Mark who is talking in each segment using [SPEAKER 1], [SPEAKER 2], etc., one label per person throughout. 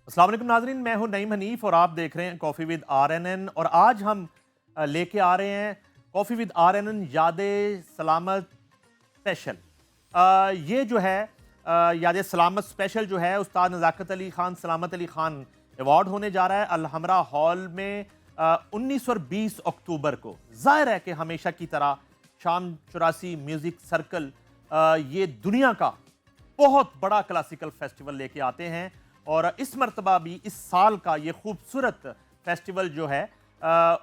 [SPEAKER 1] अस्सलाम वालेकुम नाजरीन, मैं हूं नईम हनीफ और आप देख रहे हैं कॉफ़ी विद RNN। और आज हम लेके आ रहे हैं कॉफ़ी विद RNN याद सलामत स्पेशल। ये जो है याद सलामत स्पेशल जो है उस्ताद नज़ाकत अली ख़ान सलामत अली ख़ान अवार्ड होने जा रहा है अलहमरा हॉल में 19 और 20 अक्टूबर को। ज़ाहिर है कि हमेशा की तरह शाम 84 म्यूज़िक सर्कल ये दुनिया का बहुत बड़ा क्लासिकल फेस्टिवल लेके आते हैं और इस मरतबा भी इस साल का ये खूबसूरत फेस्टिवल जो है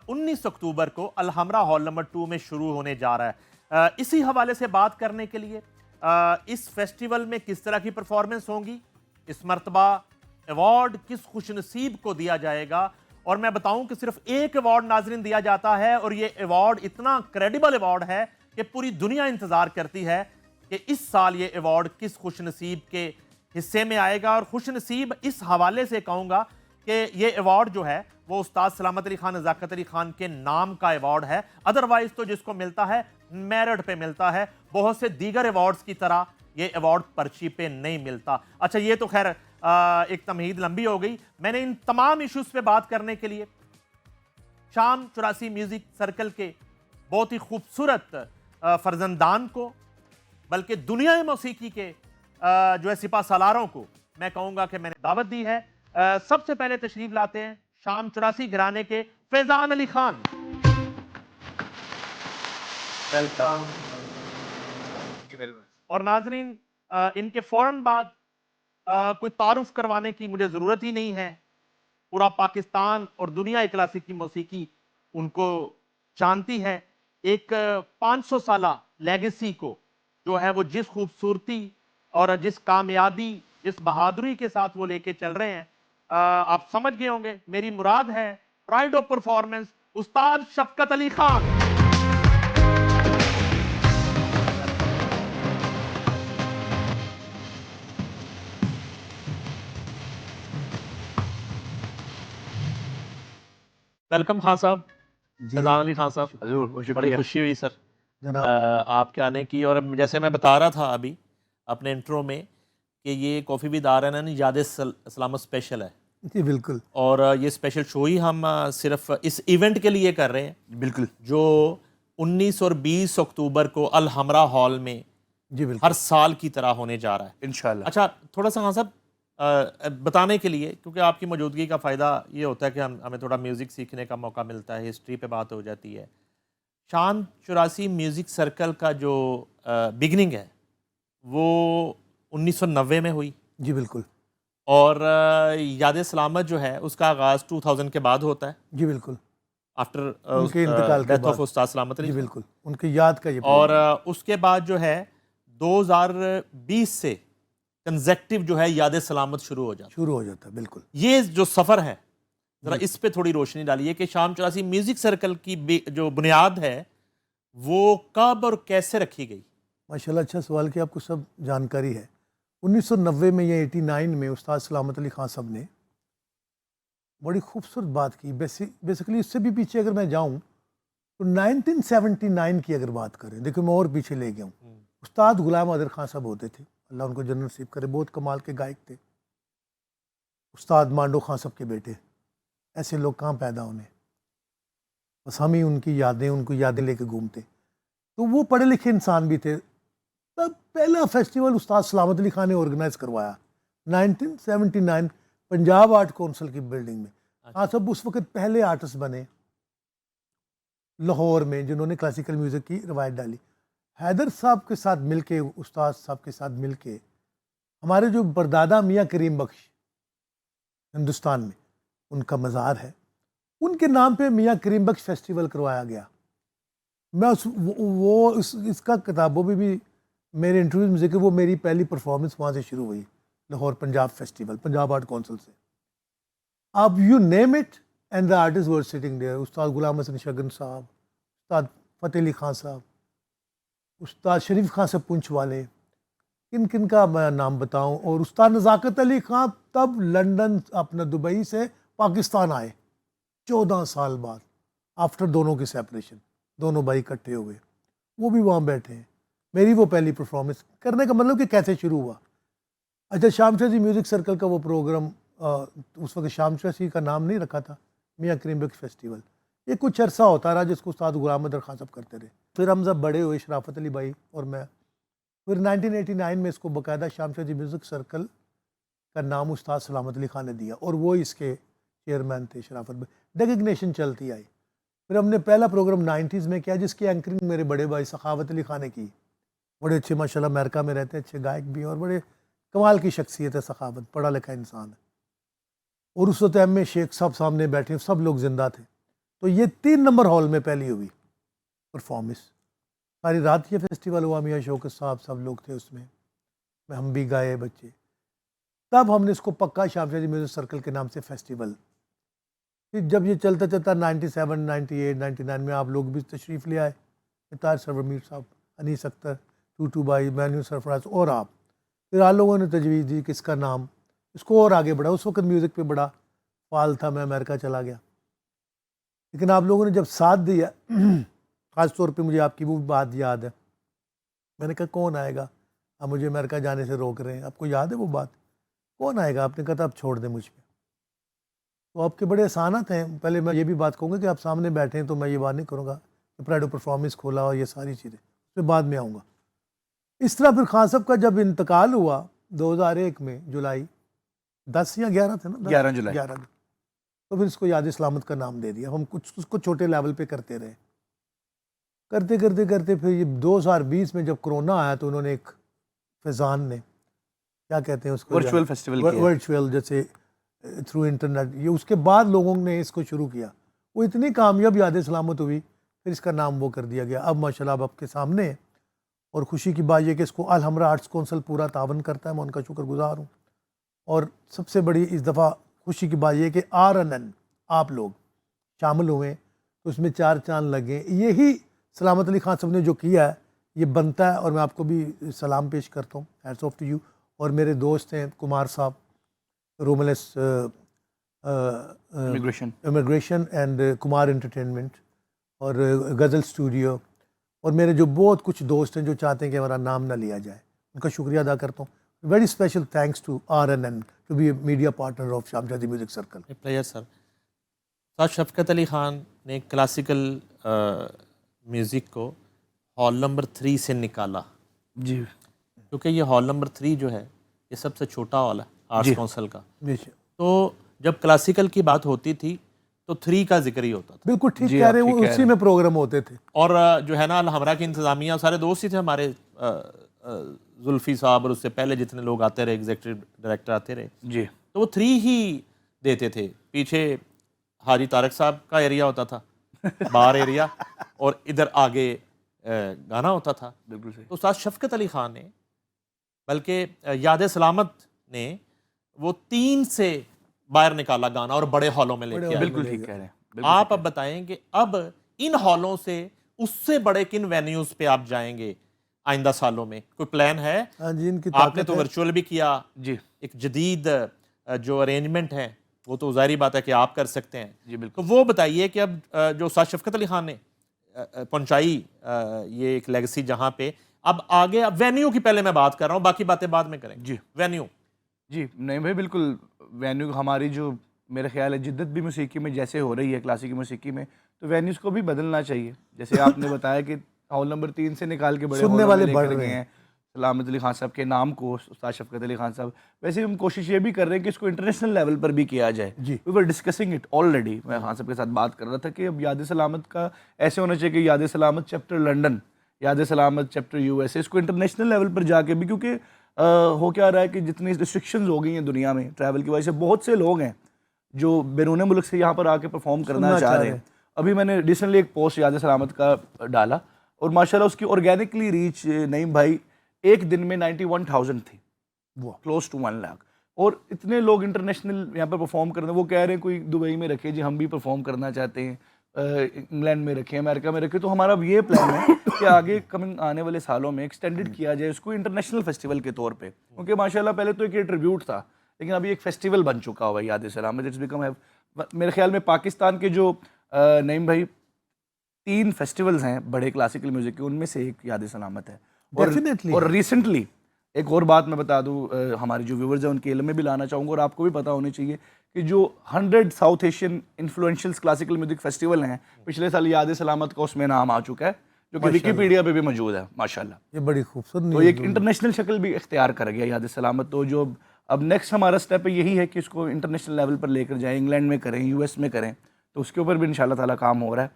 [SPEAKER 1] 19 अक्टूबर को अलहमरा हॉल नंबर 2 में शुरू होने जा रहा है। इसी हवाले से बात करने के लिए इस फेस्टिवल में किस तरह की परफॉर्मेंस होंगी, इस मरतबा अवार्ड किस खुशनसीब को दिया जाएगा, और मैं बताऊं कि सिर्फ एक अवार्ड नाजरीन दिया जाता है और ये अवार्ड इतना क्रेडिबल अवार्ड है कि पूरी दुनिया इंतजार करती है कि इस साल ये अवार्ड किस खुशनसीब के हिस्से में आएगा। और खुशनसीब इस हवाले से कहूँगा कि ये अवार्ड जो है वो उस्ताद सलामत अली ख़ान नज़ाकत अली ख़ान के नाम का अवार्ड है। अदरवाइज तो जिसको मिलता है मेरिट पे मिलता है, बहुत से दीगर अवार्ड्स की तरह ये अवार्ड पर्ची पे नहीं मिलता। अच्छा, ये तो खैर एक तमहीद लंबी हो गई। मैंने इन तमाम इश्यूज पे बात करने के लिए शाम 84 म्यूजिक सर्कल के बहुत ही खूबसूरत फर्जंदान को, बल्कि दुनिया मौसीकी के जो है सिपा सालारों को मैं कहूंगा कि मैंने दावत दी है। सबसे पहले तशरीफ लाते हैं शाम 84 घराने के फैजान अली खान।
[SPEAKER 2] वेलकम।
[SPEAKER 1] और नाजरीन, इनके फौरन बाद कोई तारुफ करवाने की मुझे जरूरत ही नहीं है। पूरा पाकिस्तान और दुनिया क्लासिकी मौसीकी उनको जानती है। एक 500 साला लेगेसी को जो है वो जिस खूबसूरती और जिस कामयाबी, जिस बहादुरी के साथ वो लेके चल रहे हैं, आप समझ गए होंगे। मेरी मुराद है pride of performance Ustad Shafqat Ali Khan. Welcome Khan साहब,
[SPEAKER 2] जी
[SPEAKER 1] फैजान अली खान साहब।
[SPEAKER 2] हजूर,
[SPEAKER 1] बड़ी
[SPEAKER 2] शुक्रिया
[SPEAKER 1] खुशी हुई सर
[SPEAKER 2] जनाब।
[SPEAKER 1] आपके आने की। और जैसे मैं बता रहा था अभी अपने इंट्रो में कि ये कॉफ़ी विद RNN याद सलामत स्पेशल है।
[SPEAKER 2] जी बिल्कुल
[SPEAKER 1] और ये स्पेशल शो ही हम सिर्फ इस इवेंट के लिए कर रहे हैं,
[SPEAKER 2] बिल्कुल
[SPEAKER 1] जो 19 और 20 अक्टूबर को अलहमरा हॉल में
[SPEAKER 2] जी
[SPEAKER 1] हर
[SPEAKER 2] बिल्कुल
[SPEAKER 1] साल की तरह होने जा रहा है।
[SPEAKER 2] इंशाल्लाह।
[SPEAKER 1] अच्छा, थोड़ा सा हाँ साहब बताने के लिए, क्योंकि आपकी मौजूदगी का फ़ायदा ये होता है कि हमें थोड़ा म्यूज़िक सीखने का मौका मिलता है, हिस्ट्री पे बात हो जाती है। शाम 84 म्यूज़िक सर्कल का जो बिगनिंग है वो 1990 में हुई
[SPEAKER 2] जी बिल्कुल
[SPEAKER 1] और याद सलामत जो है उसका आगाज़ 2000 के बाद होता है,
[SPEAKER 2] जी बिल्कुल उनके
[SPEAKER 1] आफ्टर
[SPEAKER 2] इंतकाल के
[SPEAKER 1] डेथ ऑफ
[SPEAKER 2] बाद।
[SPEAKER 1] उस्ताद सलामत अली
[SPEAKER 2] जी
[SPEAKER 1] खान।
[SPEAKER 2] बिल्कुल उनकी याद का ये
[SPEAKER 1] और
[SPEAKER 2] प्रोग्राम।
[SPEAKER 1] उसके बाद जो है 2020 से कंजेक्टिव जो है याद सलामत शुरू हो जाता
[SPEAKER 2] शुरू हो जाता है बिल्कुल।
[SPEAKER 1] है। ये जो सफ़र है ज़रा
[SPEAKER 2] जी
[SPEAKER 1] इस पे थोड़ी रोशनी डालिए कि शाम 84 म्यूज़िक सर्कल की जो बुनियाद है वो कब और कैसे रखी गई।
[SPEAKER 2] माशाल्लाह, अच्छा सवाल कि आपको सब जानकारी है। 1990 में या 89 में उस्ताद सलामत अली खान साहब ने बड़ी खूबसूरत बात की। बेसिकली इससे भी पीछे अगर मैं जाऊं तो 1979 की अगर बात करें, देखो मैं और पीछे ले गया हूँ। उस्ताद गुलाम अदर खान साहब होते थे, अल्लाह उनको जन्नत नसीब करे, बहुत कमाल के गायक थे। उस्ताद मांडो खान साहब के बेटे। ऐसे लोग कहाँ पैदा होने, बस हम ही उनकी यादें लेके घूमते। तो वो पढ़े लिखे इंसान भी थे। तब पहला फेस्टिवल उस्ताद सलामत अली खान ने ऑर्गेनाइज करवाया 1979 पंजाब आर्ट काउंसिल की बिल्डिंग में। हाँ, सब उस वक्त पहले आर्टिस्ट बने लाहौर में जिन्होंने क्लासिकल म्यूज़िक की रवायत डाली। हैदर साहब के साथ मिलके, उस्ताद साहब के साथ मिलके, हमारे जो परदादा मियाँ करीम बख्श हिंदुस्तान में उनका मज़ार है, उनके नाम पे मियाँ करीम बख्श फेस्टिवल करवाया गया। मैं इसका किताबों में भी मेरे इंटरव्यूज में जिक्र, वो मेरी पहली परफॉर्मेंस वहाँ से शुरू हुई, Lahore Punjab festival, Punjab art council से। अब you name it and the artist were sitting there. Ustad Ghulam Hasan Shagun साहब, उस्ताद फ़तेह अली खान साहब, उस्ताद शरीफ खान साहब पुंछ वाले, किन किन का मैं नाम बताऊं। और उस्ताद नज़ाकत अली खान तब लंदन अपना दुबई से पाकिस्तान आए 14 साल बाद, आफ्टर दोनों की सेपरेशन। दोनों भाई इकट्ठे हुए, वो भी वहाँ बैठे हैं। मेरी वो पहली परफॉर्मेंस करने का मतलब कि कैसे शुरू हुआ। अच्छा, शाम से जी म्यूज़िक सर्कल का वो प्रोग्राम उस वक्त शाम शफी का नाम नहीं रखा था, मियाँ करीम बख्श फेस्टिवल। ये कुछ अरसा होता रहा जिसको उस्ताद गुलाम अहमद खान साहब करते रहे। फिर हम जब बड़े हुए, शराफत अली भाई और मैं, फिर 1989 में इसको बाकायदा शाम शफी म्यूज़िक सर्कल का नाम उस्ताद सलामत अली खान ने दिया और वो इसके चेयरमैन थे शराफत भाई। डेजिग्नेशन चलती आई। फिर हमने पहला प्रोग्राम 90s में किया जिसकी एंकरिंग मेरे बड़े भाई सखावत अली खान ने की। बड़े अच्छे माशाल्लाह अमेरिका में रहते हैं, अच्छे गायक भी हैं और बड़े कमाल की शख्सियत है सखावत, पढ़ा लिखा इंसान है। और उस वक्त एम ए शेख साहब सामने बैठे, सब लोग जिंदा थे। तो ये 3 नंबर हॉल में पहली हुई परफॉर्मेंस। सारी रात ये फेस्टिवल हुआ, मियाँ शौकत साहब सब लोग थे उसमें, हम भी गाए बच्चे। तब हमने इसको पक्का शाम शफी म्यूज़िक सर्कल के नाम से फेस्टिवल। फिर जब ये चलता चलता 97, 98, 99 में आप लोग भी तशरीफ़ ले आए, तार सरवर मीर साहब, अनीस अख्तर, टूटू भाई, मैन्यू सरफराज और आप। फिर आप लोगों ने तजवीज़ दी कि इसका नाम, इसको और आगे बढ़ा। उस वक्त म्यूज़िक पे बड़ा फाल था, मैं अमेरिका चला गया, लेकिन आप लोगों ने जब साथ दिया, ख़ास तौर पे मुझे आपकी वो बात याद है। मैंने कहा कौन आएगा, आप मुझे अमेरिका जाने से रोक रहे हैं, आपको याद है वो बात, कौन आएगा? आपने कहा था आप छोड़ दें मुझ पर। तो आपके बड़े एहसानात हैं। पहले मैं ये भी बात कहूँगा कि आप सामने बैठे हैं तो मैं ये बात नहीं करूँगा कि प्राइड ऑफ परफॉर्मेंस खोला और ये सारी चीज़ें, उस पर बाद में आऊँगा। इस तरह फिर खान साहब का जब इंतकाल हुआ 2001 में, जुलाई 10 या 11 थे ना,
[SPEAKER 3] 11 जुलाई,
[SPEAKER 2] 11, तो फिर इसको याद सलामत का नाम दे दिया। हम कुछ उसको छोटे लेवल पे करते रहे, करते करते करते फिर ये 2020 में जब कोरोना आया तो उन्होंने एक फैज़ान ने, क्या कहते हैं उसको,
[SPEAKER 3] वर्चुअल फेस्टिवल किया,
[SPEAKER 2] वर्चुअल जैसे थ्रू इंटरनेट, ये उसके बाद लोगों ने इसको शुरू किया। वो इतनी कामयाब याद सलामत हुई, फिर इसका नाम वो कर दिया गया। अब माशाल्लाह अब आपके सामने है और खुशी की बात यह कि इसको अल हमरा आर्ट्स कौंसल पूरा तावन करता है, मैं उनका शुक्रगुजार हूँ। और सबसे बड़ी इस दफ़ा खुशी की बात यह कि RNN आप लोग शामिल हुए तो उसमें 4 चांद लगे। यही सलामत अली खान साहब ने जो किया है ये बनता है और मैं आपको भी सलाम पेश करता हूँ, हैट्स ऑफ टू यू। और मेरे दोस्त हैं कुमार साहब, रोमलेस इमिग्रेशन एंड कुमार एंटरटेनमेंट और गज़ल स्टूडियो, और मेरे जो बहुत कुछ दोस्त हैं जो चाहते हैं कि हमारा नाम ना लिया जाए, उनका शुक्रिया अदा करता हूँ। Very special thanks to RNN to be media partner of Sham Shafi music circle.
[SPEAKER 1] Player sir, Ustad Shafqat Ali Khan ने क्लासिकल म्यूज़िक को हॉल नंबर 3 से निकाला
[SPEAKER 3] जी,
[SPEAKER 1] क्योंकि ये हॉल नंबर 3 जो है ये सबसे छोटा हॉल है आर्ट्स काउंसिल का। तो जब क्लासिकल की बात होती थी तो 3 का जिक्र ही होता था।
[SPEAKER 2] बिल्कुल ठीक कह रहे हैं, वो उसी में प्रोग्राम होते थे।
[SPEAKER 1] और जो है ना अल हमरा की इंतज़ामिया सारे दोस्त ही थे हमारे, जुल्फ़ी साहब और उससे पहले जितने लोग आते रहे, एग्जीक्यूटिव डायरेक्टर आते रहे
[SPEAKER 3] जी,
[SPEAKER 1] तो वो 3 ही देते थे। पीछे हाजी तारक साहब का एरिया होता था, बार एरिया, और इधर आगे गाना होता था।
[SPEAKER 3] बिल्कुल सही।
[SPEAKER 1] तो उस्ताद शफ़क़त अली ख़ान ने, बल्कि याद सलामत ने वो 3 से बाहर निकाला गाना और बड़े हॉलों में लेके आया।
[SPEAKER 3] बिल्कुल ठीक कह रहे हैं।
[SPEAKER 1] आप अब बताएं कि अब इन हॉलों से उससे बड़े किन वेन्यूज पे आप जाएंगे आइंदा सालों में? कोई प्लान है?
[SPEAKER 2] हाँ जी, इनकी
[SPEAKER 1] आपने तो वर्चुअल भी किया
[SPEAKER 3] जी,
[SPEAKER 1] एक जदीद जो अरेंजमेंट है वो तो जाहिर बात है कि आप कर सकते हैं
[SPEAKER 3] जी बिल्कुल।
[SPEAKER 1] तो वो बताइए कि अब जो उस्ताद शफ़क़त अली ख़ान ने पहुंचाई ये एक लेगेसी, जहां पे अब आगे, अब वेन्यू की पहले मैं बात कर रहा हूं, बाकी बातें बाद में करेंगे।
[SPEAKER 3] जी,
[SPEAKER 1] वेन्यू
[SPEAKER 3] जी नहीं भाई, बिल्कुल वेन्यू हमारी जो मेरा ख्याल है जिद्दत भी मौसीकी में जैसे हो रही है क्लासिकी मौसीकी में, तो वेन्यूज़ को भी बदलना चाहिए। जैसे आपने बताया कि हॉल नंबर 3 से निकाल के बड़े
[SPEAKER 2] सुनने वाले बढ़ रहे
[SPEAKER 3] हैं सलामत अली खान साहब के नाम को, उस्ताद शफ़क़त अली खान साहब। वैसे हम कोशिश ये भी कर रहे हैं कि इसको इंटरनेशनल लेवल पर भी किया जाए।
[SPEAKER 2] जी,
[SPEAKER 3] we were discussing it already. मैं खान साहब के साथ बात कर रहा था कि अब याद सलामत का ऐसे होना चाहिए कि याद सलामत चैप्टर लंदन, याद सलामत चैप्टर USA, इसको इंटरनेशनल लेवल पर जाके भी, क्योंकि हो क्या रहा है कि जितनी रिस्ट्रिक्शंस हो गई हैं दुनिया में ट्रैवल की वजह से, बहुत से लोग हैं जो बैरून मुल्क से यहाँ पर आके परफॉर्म करना चाह रहे हैं। अभी मैंने रिसेंटली एक पोस्ट याद सलामत का डाला और माशाल्लाह उसकी ऑर्गेनिकली रीच नईम भाई एक दिन में 91,000 थी, क्लोज टू 1 लाख। और इतने लोग इंटरनेशनल यहाँ पर परफॉर्म करना, वो कह रहे हैं कोई दुबई में रखे जी हम भी परफॉर्म करना चाहते हैं, इंग्लैंड में रखें, अमेरिका में रखें। तो हमारा अब ये प्लान है कि आगे कमिंग आने वाले सालों में एक्सटेंडेड किया जाए इसको इंटरनेशनल फेस्टिवल के तौर पे, क्योंकि माशाल्लाह पहले तो एक ट्रिब्यूट था, लेकिन अभी एक फेस्टिवल बन चुका हुआ है याद सलामत। इट्स बिकम है, मेरे ख्याल में पाकिस्तान के जो नईम भाई 3 फेस्टिवल्स हैं बड़े क्लासिकल म्यूजिक के, उनमें से एक याद सलामत है। और रिसेंटली एक और बात मैं बता दूं, हमारे जो व्यूवर्स हैं उनके इल्म में भी लाना चाहूँगा और आपको भी पता होनी चाहिए कि जो 100 south Asian influential classical music festival हैं, पिछले साल याद सलामत का उसमें नाम आ चुका है, जो कि विकीपीडिया पे भी मौजूद है माशाल्लाह।
[SPEAKER 2] ये बड़ी खूबसूरत
[SPEAKER 3] तो एक इंटरनेशनल शक्ल भी इख्तियार कर गया याद सलामत। तो जो अब नेक्स्ट हमारा स्टेप यही है कि इसको इंटरनेशनल लेवल पर लेकर जाएं, इंग्लैंड में करें, यूएस में करें, तो उसके ऊपर भी इंशाल्लाह ताला काम हो रहा है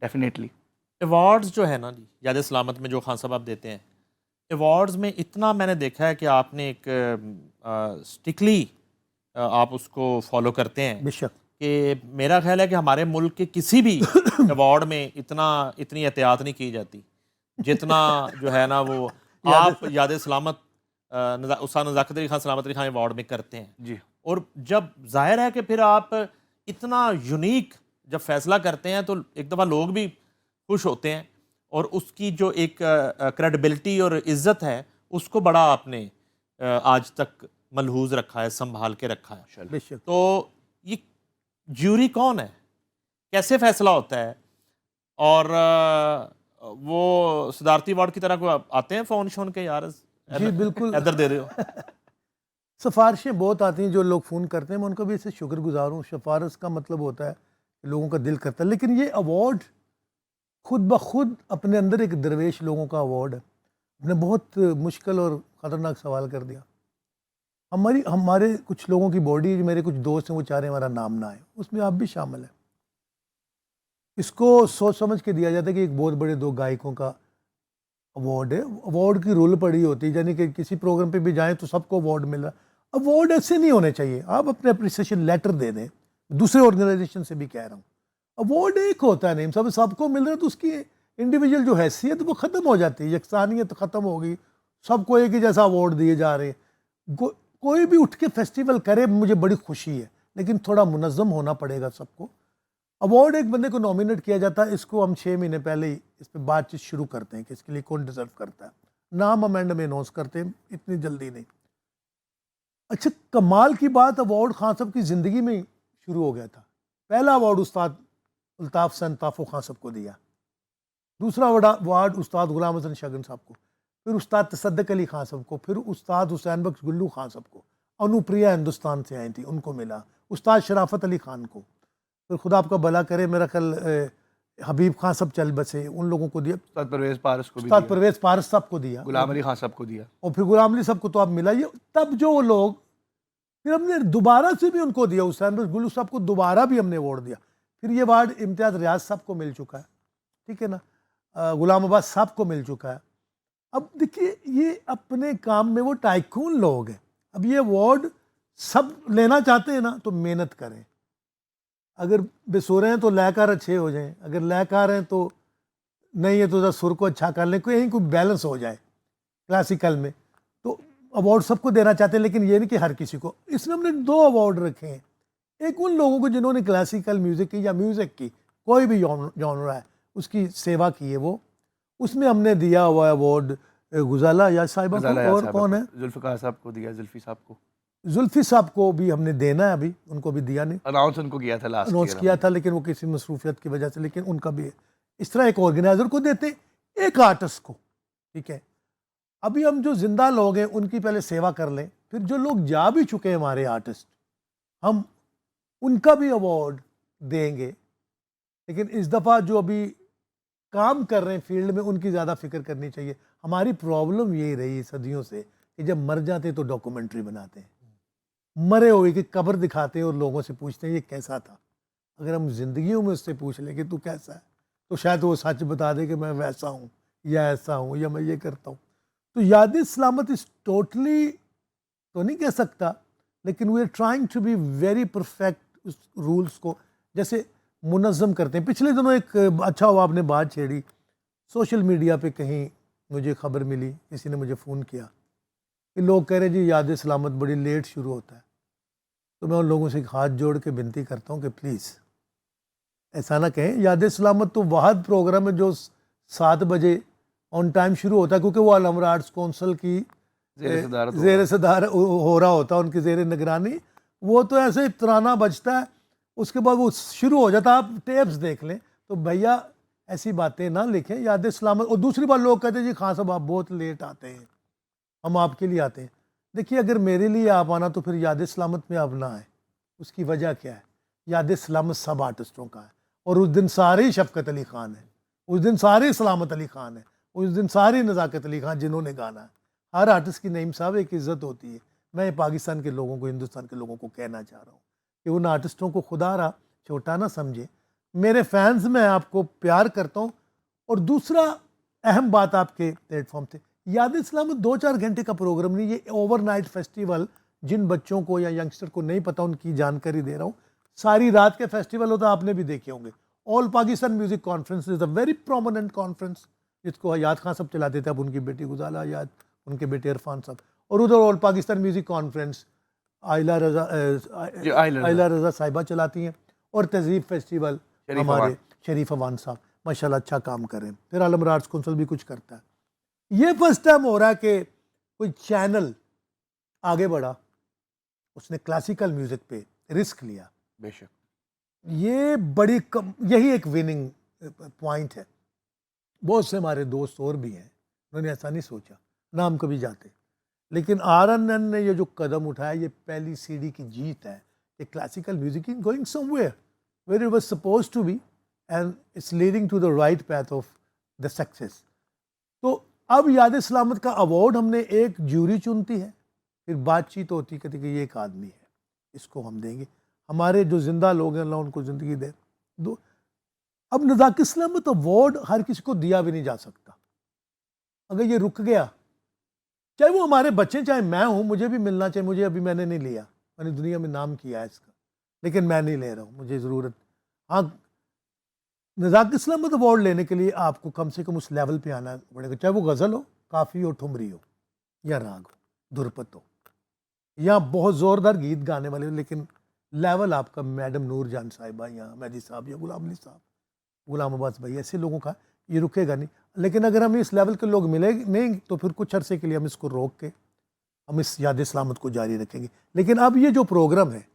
[SPEAKER 3] डेफिनेटली।
[SPEAKER 1] अवार्ड्स जो है ना जी, याद सलामत में जो खान साहब आप देते हैं, अवार्ड्स में इतना मैंने देखा है कि आपने एक स्टिकली आप उसको फॉलो करते हैं
[SPEAKER 2] बेशक
[SPEAKER 1] कि मेरा ख्याल है कि हमारे मुल्क के किसी भी अवार्ड में इतनी एहतियात नहीं की जाती जितना जो है ना वो आप याद सलामत उस्ताद नज़ाकत अली खान सलामत अली खान अवार्ड में करते हैं
[SPEAKER 3] जी।
[SPEAKER 1] और जब जाहिर है कि फिर आप इतना यूनिक जब फैसला करते हैं तो एक दफ़ा लोग भी खुश होते हैं और उसकी जो एक क्रेडिबिलिटी और इज़्ज़त है उसको बड़ा आपने आज तक मलहूज़ रखा है, संभाल के रखा है।
[SPEAKER 2] बेशक।
[SPEAKER 1] तो ये ज्यूरी कौन है, कैसे फैसला होता है, और वो सदारती अवार्ड की तरह को आते हैं फ़ोन शोन के यार
[SPEAKER 2] जी बिल्कुल,
[SPEAKER 1] इधर दे रहे हो?
[SPEAKER 2] सिफारिशें बहुत आती हैं, जो लोग फ़ोन करते हैं मैं उनको भी इससे शुक्रगुजार हूँ। सिफारिश का मतलब होता है कि लोगों का दिल करता है, लेकिन ये अवार्ड खुद ब खुद अपने अंदर एक दरवेश लोगों का अवार्ड है। आपने बहुत मुश्किल और ख़तरनाक सवाल कर दिया। हमारे कुछ लोगों की बॉडी, मेरे कुछ दोस्त हैं वो चाह रहे हैं हमारा नाम ना आए, उसमें आप भी शामिल हैं। इसको सोच समझ के दिया जाता है कि एक बहुत बड़े दो गायकों का अवार्ड है। अवार्ड की रूल पड़ी होती है, यानी कि किसी प्रोग्राम पे भी जाएं तो सबको अवार्ड मिल रहा है। अवार्ड ऐसे नहीं होने चाहिए। आप अपने अप्रिसिएशन लेटर दे दें, दूसरे ऑर्गेनाइजेशन से भी कह रहा हूँ। अवार्ड एक होता है, नहीं सबको मिल रहा है तो उसकी इंडिविजुअल जो हैसियत वो ख़त्म हो जाती है, यकसानियत ख़त्म होगी, सबको एक ही जैसा अवार्ड दिए जा रहे हैं। कोई भी उठ के फेस्टिवल करे, मुझे बड़ी खुशी है, लेकिन थोड़ा मुनज़्ज़म होना पड़ेगा सबको। अवार्ड एक बंदे को नॉमिनेट किया जाता है, इसको हम 6 महीने पहले ही इस पर बातचीत शुरू करते हैं कि इसके लिए कौन डिज़र्व करता है। नाम हम एंड में अनाउंस करते हैं, इतनी जल्दी नहीं। अच्छा, कमाल की बात, अवार्ड खान साहब की ज़िंदगी में ही शुरू हो गया था। पहला अवार्ड उस्ताद अल्ताफ़ हसन ताफ़ो खान साहब को दिया, दूसरा अवार्ड उस्ताद गुलाम हसन शगन साहब को, फिर उस्ताद तसद्दुक़ अली खान साहब को, फिर उस्ताद हुसैन बख्श गुल्लू खान साहब को, अनुप्रिया हिंदुस्तान से आई थी उनको मिला, उस्ताद शराफत अली खान को, फिर खुदा आपका भला करे मेरा कल हबीब खान साहब चल बसे, उन लोगों को दिया,
[SPEAKER 3] उस्ताद परवेज़ पारस को भी
[SPEAKER 2] उस्ताद
[SPEAKER 3] दिया,
[SPEAKER 2] परवेज़ पारस साहब को दिया,
[SPEAKER 3] गुलाम अली खान साहब को दिया,
[SPEAKER 2] और फिर गुलाम अली साहब को तो आप मिलाइए। तब जो वो लोग, फिर हमने दोबारा से भी उनको दिया, हुसैन बख्श गुल्लू साहब को दोबारा भी हमने अवार्ड दिया। फिर ये अवार्ड इम्तियाज़ रियाज साहब को मिल चुका है, ठीक है ना, गुलाम अब्बास साहब को मिल चुका है। अब देखिए, ये अपने काम में वो टाइकून लोग हैं। अब ये अवार्ड सब लेना चाहते हैं ना, तो मेहनत करें। अगर बेसुरे हैं तो लयकार अच्छे हो जाएं, अगर लयकार हैं तो नहीं है तो ज़रा सुर को अच्छा कर लें, कहीं कोई बैलेंस हो जाए क्लासिकल में। तो अवार्ड सबको देना चाहते हैं, लेकिन ये नहीं कि हर किसी को। इसमें हमने 2 अवार्ड रखे हैं, एक उन लोगों को जिन्होंने क्लासिकल म्यूज़िक की या म्यूज़िक की कोई भी जॉनर है उसकी सेवा की है, वो उसमें हमने दिया हुआ अवार्ड गुजाला या साहिबा को, और कौन है,
[SPEAKER 3] जुल्फ़िकार साहब को दिया, जुल्फ़ी साहब को,
[SPEAKER 2] जुल्फ़ी साहब को भी हमने देना है, अभी उनको भी दिया नहीं,
[SPEAKER 3] अनाउंस उनको किया था, लास्ट
[SPEAKER 2] अनाउंस किया था, लेकिन वो किसी मसरूफियत की वजह से, लेकिन उनका भी है। इस तरह एक ऑर्गेनाइजर को देते, एक आर्टिस्ट को, ठीक है। अभी हम जो जिंदा लोग हैं उनकी पहले सेवा कर लें, फिर जो लोग जा भी चुके हैं हमारे आर्टिस्ट, हम उनका भी अवार्ड देंगे। लेकिन इस दफ़ा जो अभी काम कर रहे हैं फील्ड में, उनकी ज़्यादा फिक्र करनी चाहिए। हमारी प्रॉब्लम यही रही सदियों से कि जब मर जाते तो डॉक्यूमेंट्री बनाते हैं, मरे हुए की कब्र दिखाते हैं और लोगों से पूछते हैं ये कैसा था। अगर हम जिंदगियों में उससे पूछ लें कि तू कैसा है, तो शायद वो सच बता दे कि मैं वैसा हूँ या ऐसा हूँ या मैं ये करता हूँ। तो याद सलामत इस टोटली तो नहीं कह सकता, लेकिन we are trying to be very perfect उस रूल्स को जैसे मुनज़्ज़म करते हैं। पिछले दिनों एक अच्छा हुआ आपने बात छेड़ी, सोशल मीडिया पे कहीं मुझे खबर मिली, किसी ने मुझे फ़ोन किया कि लोग कह रहे जी याद सलामत बड़ी लेट शुरू होता है। तो मैं उन लोगों से हाथ जोड़ के विनती करता हूँ कि प्लीज़ ऐसा ना कहें। याद सलामत तो वाहद प्रोग्राम है जो 7 बजे ऑन टाइम शुरू होता है, क्योंकि वो अल अमर आर्ट्स कौंसल की ज़ेर सदार हो रहा होता है, उनकी ज़ेर निगरानी। वो तो ऐसे तराना बजता है, उसके बाद वो शुरू हो जाता है। आप टेप्स देख लें। तो भैया ऐसी बातें ना लिखें, याद सलामत। और दूसरी बात, लोग कहते हैं जी खान साहब आप बहुत लेट आते हैं, हम आपके लिए आते हैं। देखिए, अगर मेरे लिए आप आना तो फिर याद सलामत में आप ना आए। उसकी वजह क्या है? याद सलामत सब आर्टिस्टों का है, और उस दिन सारे शफकत अली खान है, उस दिन सारे सलामत अली खान है, उस दिन सारी नज़ाकत अली खान जिन्होंने गाना है। हर आर्टिस्ट की नईम साहब एक इज़्ज़त होती है। मैं पाकिस्तान के लोगों को, हिंदुस्तान के लोगों को कहना चाह रहा हूँ कि उन आर्टिस्टों को खुदा रहा छोटा ना समझे। मेरे फैंस, मैं आपको प्यार करता हूँ। और दूसरा अहम बात आपके प्लेटफॉर्म से, याद सलामत 2-4 घंटे का प्रोग्राम नहीं, ये ओवरनाइट फेस्टिवल। जिन बच्चों को या यंगस्टर को नहीं पता, उनकी जानकारी दे रहा हूँ। सारी रात के फेस्टिवल होता, आपने भी देखे होंगे। All Pakistan music conference is a very prominent conference, जिसको हयात खान साहब चलाते थे, अब उनकी बेटी गुजाला हयात, उनके बेटे इरफान साहब। और उधर ऑल पाकिस्तान म्यूजिक कॉन्फ्रेंस आयला रजा साहिबा चलाती हैं, और तहजीब फेस्टिवल हमारे शरीफ अवान साहब माशाल्लाह अच्छा काम कर रहे हैं। फिर आलम आर्ट्स काउंसिल भी कुछ करता है। ये फर्स्ट टाइम हो रहा है कि कोई चैनल आगे बढ़ा, उसने क्लासिकल म्यूजिक पे रिस्क लिया।
[SPEAKER 3] बेशक
[SPEAKER 2] ये बड़ी यही एक विनिंग पॉइंट है। बहुत से हमारे दोस्त और भी हैं, उन्होंने ऐसा नहीं सोचा ना हम कभी जाते, लेकिन RNN ने ये जो कदम उठाया, ये पहली सीढ़ी की जीत है कि classical music is going somewhere where it was supposed to be, and it's leading to the right path of the success. तो अब याद सलामत का अवार्ड हमने एक ज्यूरी चुनती है, फिर बातचीत होती, कहती कि ये एक आदमी है, इसको हम देंगे। हमारे जो जिंदा लोग हैं, अल्लाह उनको ज़िंदगी दे दो। अब नज़ाकत सलामत अवार्ड हर किसी को दिया भी नहीं जा सकता। अगर ये रुक गया, चाहे वो हमारे बच्चे, चाहे मैं हूँ, मुझे भी मिलना चाहिए। मुझे अभी मैंने नहीं लिया, मैंने दुनिया में नाम किया है इसका, लेकिन मैं नहीं ले रहा हूँ, मुझे ज़रूरत। हाँ, नज़ाकत सलामत अवार्ड लेने के लिए आपको कम से कम उस लेवल पे आना पड़ेगा, चाहे वो गज़ल हो, काफ़ी हो, ठुमरी हो, या राग हो, धुरपत हो, या बहुत ज़ोरदार गीत गाने वाले हो, लेकिन लेवल आपका मैडम नूर जान साहिबा या मेहदी साहब या गुलाम अली साहब, गुलाम अब्बास भाई, ऐसे लोगों का ये रुकेगा नहीं। लेकिन अगर हमें इस लेवल के लोग मिले नहीं, तो फिर कुछ अरसे के लिए हम इसको रोक के हम इस याद सलामत को जारी रखेंगे। लेकिन अब ये जो प्रोग्राम है,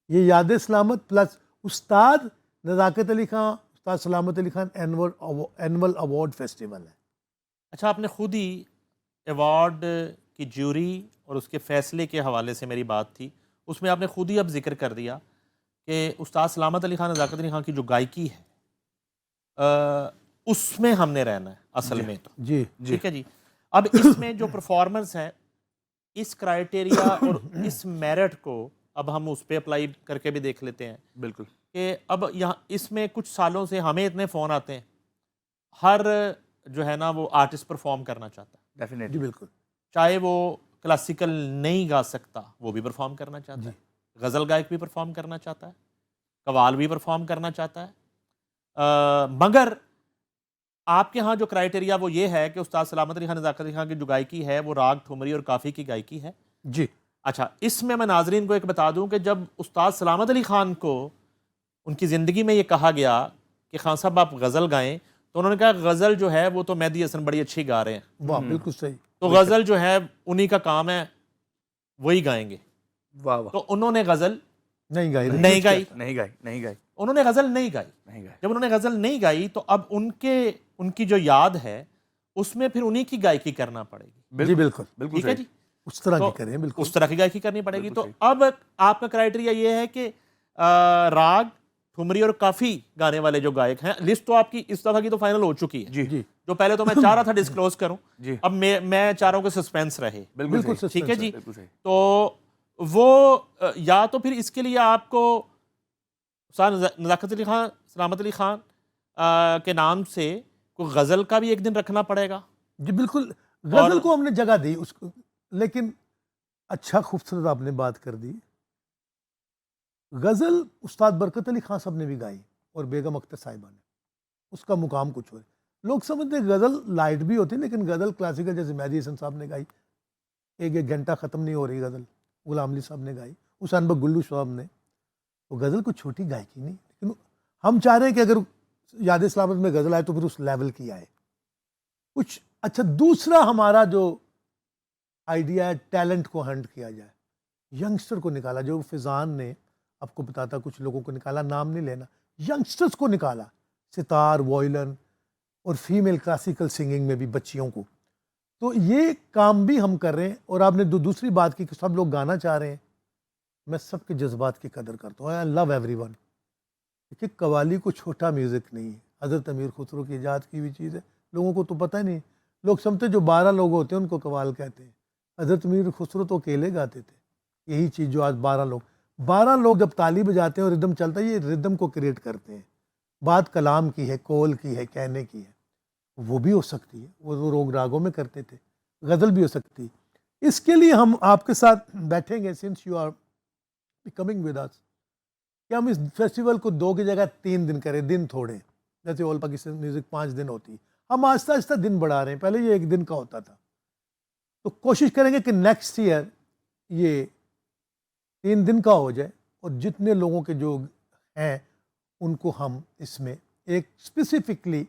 [SPEAKER 2] ये याद सलामत प्लस उस्ताद नज़ाकत अली खान, उस्ताद सलामत Ali Khan annual award festival है।
[SPEAKER 1] अच्छा, आपने खुद ही अवार्ड की ज्यूरी और उसके फैसले के हवाले से मेरी बात थी, उसमें आपने खुद ही अब जिक्र कर दिया कि उस्ताद सलामत अली खान, नज़ाकत अली खान की जो गायकी है, उसमें हमने रहना है असल में। तो
[SPEAKER 2] जी
[SPEAKER 1] ठीक है जी। अब इसमें जो परफॉर्मेंस है, इस क्राइटेरिया और इस मेरिट को अब हम उस पर अप्लाई करके भी देख लेते हैं।
[SPEAKER 3] बिल्कुल
[SPEAKER 1] कि अब यहाँ इसमें कुछ सालों से हमें इतने फ़ोन आते हैं, हर जो है ना वो आर्टिस्ट परफॉर्म करना चाहता है।
[SPEAKER 3] डेफिनेटली
[SPEAKER 2] जी बिल्कुल।
[SPEAKER 1] चाहे वो क्लासिकल नहीं गा सकता, वो भी परफॉर्म करना चाहता है, गज़ल गायक भी परफॉर्म करना चाहता है, कवाल भी परफॉर्म करना चाहता है। मगर आपके यहाँ जो क्राइटेरिया वो ये है कि उस्ताद सलामत अली खान, नज़ाकत अली खान की जो गायकी है वो राग, ठुमरी और काफ़ी की गायकी है
[SPEAKER 2] जी।
[SPEAKER 1] अच्छा, इसमें मैं नाजरीन को एक बता दूं कि जब उस्ताद सलामत अली खान को उनकी ज़िंदगी में ये कहा गया कि खान साहब आप गज़ल गाएं, तो उन्होंने कहा गज़ल जो है वो तो मेहदी हसन बड़ी अच्छी गा रहे हैं,
[SPEAKER 2] वाह, बिल्कुल सही।
[SPEAKER 1] तो गज़ल जो है उन्हीं का काम है, वही गाएंगे।
[SPEAKER 3] वाह वाह।
[SPEAKER 1] तो उन्होंने गज़ल
[SPEAKER 2] नहीं गाई
[SPEAKER 3] नहीं गाई
[SPEAKER 1] उन्होंने गज़ल नहीं गाई। जब उन्होंने गज़ल नहीं गाई तो अब उनकी जो याद है उसमें फिर उन्हीं की गायकी करना पड़ेगी।
[SPEAKER 2] जी बिल्कुल
[SPEAKER 3] बिल्कुल
[SPEAKER 1] ठीक है जी,
[SPEAKER 2] उस तरह
[SPEAKER 1] तो
[SPEAKER 2] की करें, बिल्कुल
[SPEAKER 1] उस तरह की गायकी करनी पड़ेगी। तो
[SPEAKER 3] बिल्कुल
[SPEAKER 1] अब आपका क्राइटेरिया ये है कि राग, ठुमरी और काफी गाने वाले जो गायक हैं, लिस्ट तो आपकी इस दफा की तो फाइनल हो चुकी है
[SPEAKER 3] जी
[SPEAKER 2] जी
[SPEAKER 1] जो पहले तो मैं चाह रहा था डिस्क्लोज करूं,
[SPEAKER 3] जी
[SPEAKER 1] अब मैं चाह रहा हूं कि सस्पेंस रहे।
[SPEAKER 3] बिल्कुल सही,
[SPEAKER 1] ठीक है जी।
[SPEAKER 3] बिल्कुल सही।
[SPEAKER 1] तो वो या तो फिर इसके लिए आपको नज़ाकत अली खान, सलामत अली खान के नाम से कोई गज़ल का भी एक दिन रखना पड़ेगा।
[SPEAKER 2] जी बिल्कुल, गजल को हमने जगह दी उसको, लेकिन अच्छा खूबसूरत आपने बात कर दी। गजल उस्ताद बरकत अली खान साहब ने भी गाई और बेगम अख्तर साहिबा ने, उसका मुकाम कुछ और। लोग समझते हैं गजल लाइट भी होती है, लेकिन गजल क्लासिकल जैसे मेहदी हसन साहब ने गाई, एक एक घंटा खत्म नहीं हो रही गजल, गुलाम अली साहब ने गाई, हुसैन बक गुल्लू साहब ने, तो गजल कोई छोटी गायकी नहीं। लेकिन हम चाह रहे हैं कि अगर याद सलामत में गजल आए तो फिर उस लेवल की आए कुछ। अच्छा, दूसरा हमारा जो आइडिया है, टैलेंट को हंट किया जाए, यंगस्टर को निकाला। जो फिजान ने आपको बताता, कुछ लोगों को निकाला, नाम नहीं लेना, यंगस्टर्स को निकाला, सितार, वॉयलन और फीमेल क्लासिकल सिंगिंग में भी बच्चियों को। तो ये काम भी हम कर रहे हैं। और आपने दूसरी बात की कि सब लोग गाना चाह रहे हैं, मैं सबके जज्बात की कदर करता हूँ। I love everyone. देखिए, कवाली को छोटा म्यूज़िक नहीं है, हज़रत अमीर खुसरो की ईजाद की हुई चीज़ है। लोगों को तो पता ही नहीं, लोग समझते जो 12 लोग होते हैं उनको कवाल कहते हैं। हज़रत अमीर खुसरो तो अकेले गाते थे यही चीज़ जो आज 12 लोग जब ताली बजाते हैं और रिदम चलता है, ये रिदम को क्रिएट करते हैं। बात कलाम की है, कौल की है, कहने की है, वो भी हो सकती है, वो रोग रागों में करते थे, गज़ल भी हो सकती है। इसके लिए हम आपके साथ बैठेंगे, since you are coming with us, कि हम इस फेस्टिवल को 2 की जगह 3 दिन करें। दिन थोड़े, जैसे ऑल पाकिस्तान म्यूज़िक 5 दिन होती है, हम आहिस्ता आहिस्ता दिन बढ़ा रहे हैं। पहले ये 1 दिन का होता था, तो कोशिश करेंगे कि नेक्स्ट ईयर ये 3 दिन का हो जाए, और जितने लोगों के जो हैं उनको हम इसमें एक स्पेसिफिकली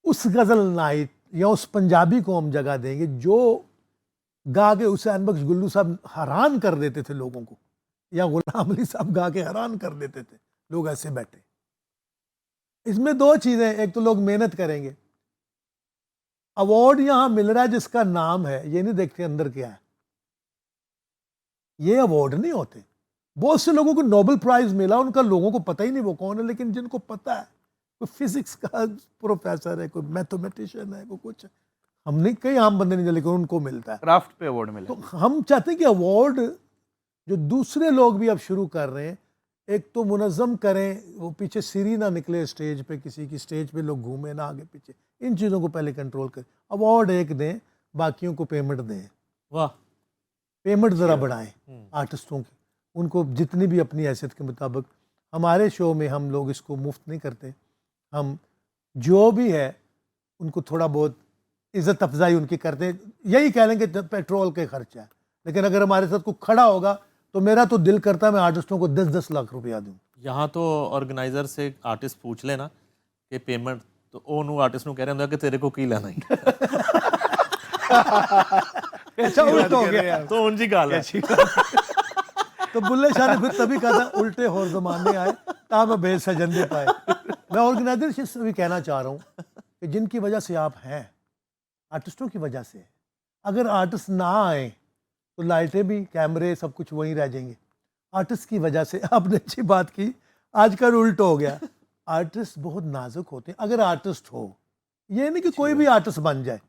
[SPEAKER 2] उस गज़ल नाइट या उस पंजाबी को हम जगह देंगे जो गा के हुसैन बख्श गुल्लू साहब हैरान कर देते थे लोगों को, या गुलाम अली साहब गा के हैरान कर देते थे। लोग ऐसे बैठे। इसमें 2 चीज़ें, एक तो लोग मेहनत करेंगे, अवार्ड यहां मिल रहा है जिसका नाम है, ये नहीं देखते अंदर क्या है। ये अवार्ड नहीं होते। बहुत से लोगों को नोबेल प्राइज मिला, उनका लोगों को पता ही नहीं वो कौन है, लेकिन जिनको पता है, कोई फिजिक्स का प्रोफेसर है, कोई मैथमेटिशियन है, कोई कुछ, हम नहीं, कई आम बंदे नहीं, लेकिन उनको मिलता है।
[SPEAKER 3] क्राफ्ट पे अवार्ड मिला।
[SPEAKER 2] तो हम चाहते हैं कि अवार्ड जो दूसरे लोग भी अब शुरू कर रहे हैं, एक तो मुनज़्ज़म करें, वो पीछे सीरी ना निकले स्टेज पे, किसी की स्टेज पे लोग घूमे ना आगे पीछे, इन चीज़ों को पहले कंट्रोल करें। अवार्ड एक दें, बाकियों को पेमेंट दें।
[SPEAKER 1] वाह,
[SPEAKER 2] पेमेंट ज़रा बढ़ाएं आर्टिस्टों की, उनको जितनी भी अपनी हैसियत के मुताबिक। हमारे शो में हम लोग इसको मुफ्त नहीं करते, हम जो भी है उनको थोड़ा बहुत इज़्ज़त अफजाई उनकी करते हैं। यही कह लेंगे पेट्रोल के खर्चा है, लेकिन अगर हमारे साथ कोई खड़ा होगा तो मेरा तो दिल करता है मैं आर्टिस्टों को 10-10 लाख रुपया दूं।
[SPEAKER 1] यहाँ तो ऑर्गेनाइजर से आर्टिस्ट पूछ लेना कि पेमेंट, तो ओनू आर्टिस्ट ਨੂੰ ਕਹਿ ਰਹੇ ਹੁੰਦੇ ਕਿ ਤੇਰੇ ਕੋ ਕੀ ਲੈਣਾ ਹੈ।
[SPEAKER 2] अच्छा उल्टा हो गया।
[SPEAKER 1] तो उनकी गाल है।
[SPEAKER 2] तो बुल्ले शाह ने फिर तभी कहा था उल्टे और जमाने आए ताब बेल सजन दे पाए। मैं ऑर्गेनाइजर से भी कहना चाह रहा हूँ कि जिनकी वजह से आप हैं, आर्टिस्टों की वजह से, अगर आर्टिस्ट ना आए तो लाइटें भी, कैमरे, सब कुछ वहीं रह जाएंगे। आर्टिस्ट की वजह से, आपने अच्छी बात की, आजकल उल्ट हो गया। आर्टिस्ट बहुत नाजुक होते हैं। अगर आर्टिस्ट हो, ये नहीं कि कोई भी आर्टिस्ट बन जाए।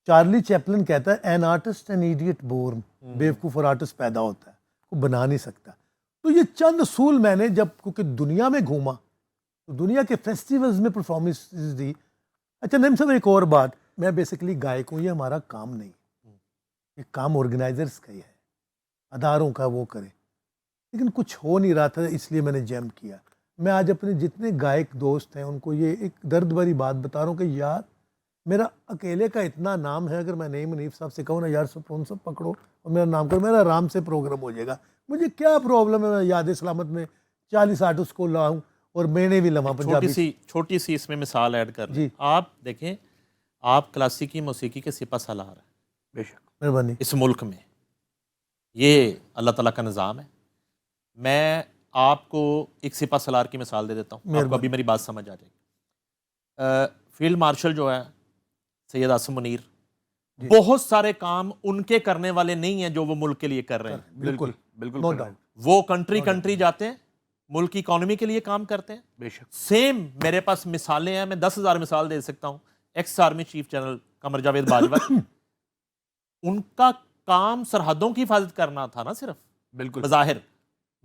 [SPEAKER 2] चार्ली चैपलिन कहता है an artist an idiot born, बेवकूफ़ और आर्टिस्ट पैदा होता है, को बना नहीं सकता। तो ये चंद असूल मैंने जब क्योंकि दुनिया में घूमा, तो दुनिया के फेस्टिवल्स में परफॉर्मेंस दी। अच्छा नईम साहब, एक और बात, मैं बेसिकली गायक हूँ, ये हमारा काम नहीं, ये काम ऑर्गेनाइजर्स का ही है, अदारों का, वो करे। लेकिन कुछ हो नहीं रहा था, इसलिए मैंने जैम किया। मैं आज अपने जितने गायक दोस्त हैं उनको ये एक दर्द भरी बात बता रहा हूँ कि यार मेरा अकेले का इतना नाम है, अगर मैं नईम मुनीफ साहब से कहूँ ना यार फोन सब पकड़ो और मेरा नाम करो, मेरा आराम से प्रोग्राम हो जाएगा। मुझे क्या प्रॉब्लम है, मैं याद सलामत में 40 आर्टिस्ट को लाऊं और मैंने भी लम्हा पंजाबी।
[SPEAKER 1] छोटी सी इसमें मिसाल ऐड कर
[SPEAKER 2] जी।
[SPEAKER 1] आप देखें, आप क्लासिकी मौसीकी के सिपा सालार हैं
[SPEAKER 3] बेशक,
[SPEAKER 2] मेहरबानी।
[SPEAKER 1] इस मुल्क में, ये अल्लाह ताला का निज़ाम है। मैं आपको एक सिपा सलार की मिसाल दे देता हूँ, आपको अभी मेरी बात समझ आ जाएगी। फील्ड मार्शल जो है सैयद आसिम मुनीर, बहुत सारे काम उनके करने वाले नहीं हैं जो वो मुल्क के लिए कर रहे हैं।
[SPEAKER 2] बिल्कुल
[SPEAKER 3] बिल्कुल
[SPEAKER 2] नो डाउट।
[SPEAKER 1] वो कंट्री जाते हैं, मुल्क की इकोनॉमी के लिए काम करते हैं।
[SPEAKER 3] बेशक,
[SPEAKER 1] सेम मेरे पास मिसालें हैं, मैं 10,000 मिसाल दे सकता हूँ। Ex army chief general Qamar Javed Bajwa, उनका काम सरहदों की हिफाजत करना था ना सिर्फ,
[SPEAKER 3] बिल्कुल
[SPEAKER 1] बज़ाहिर,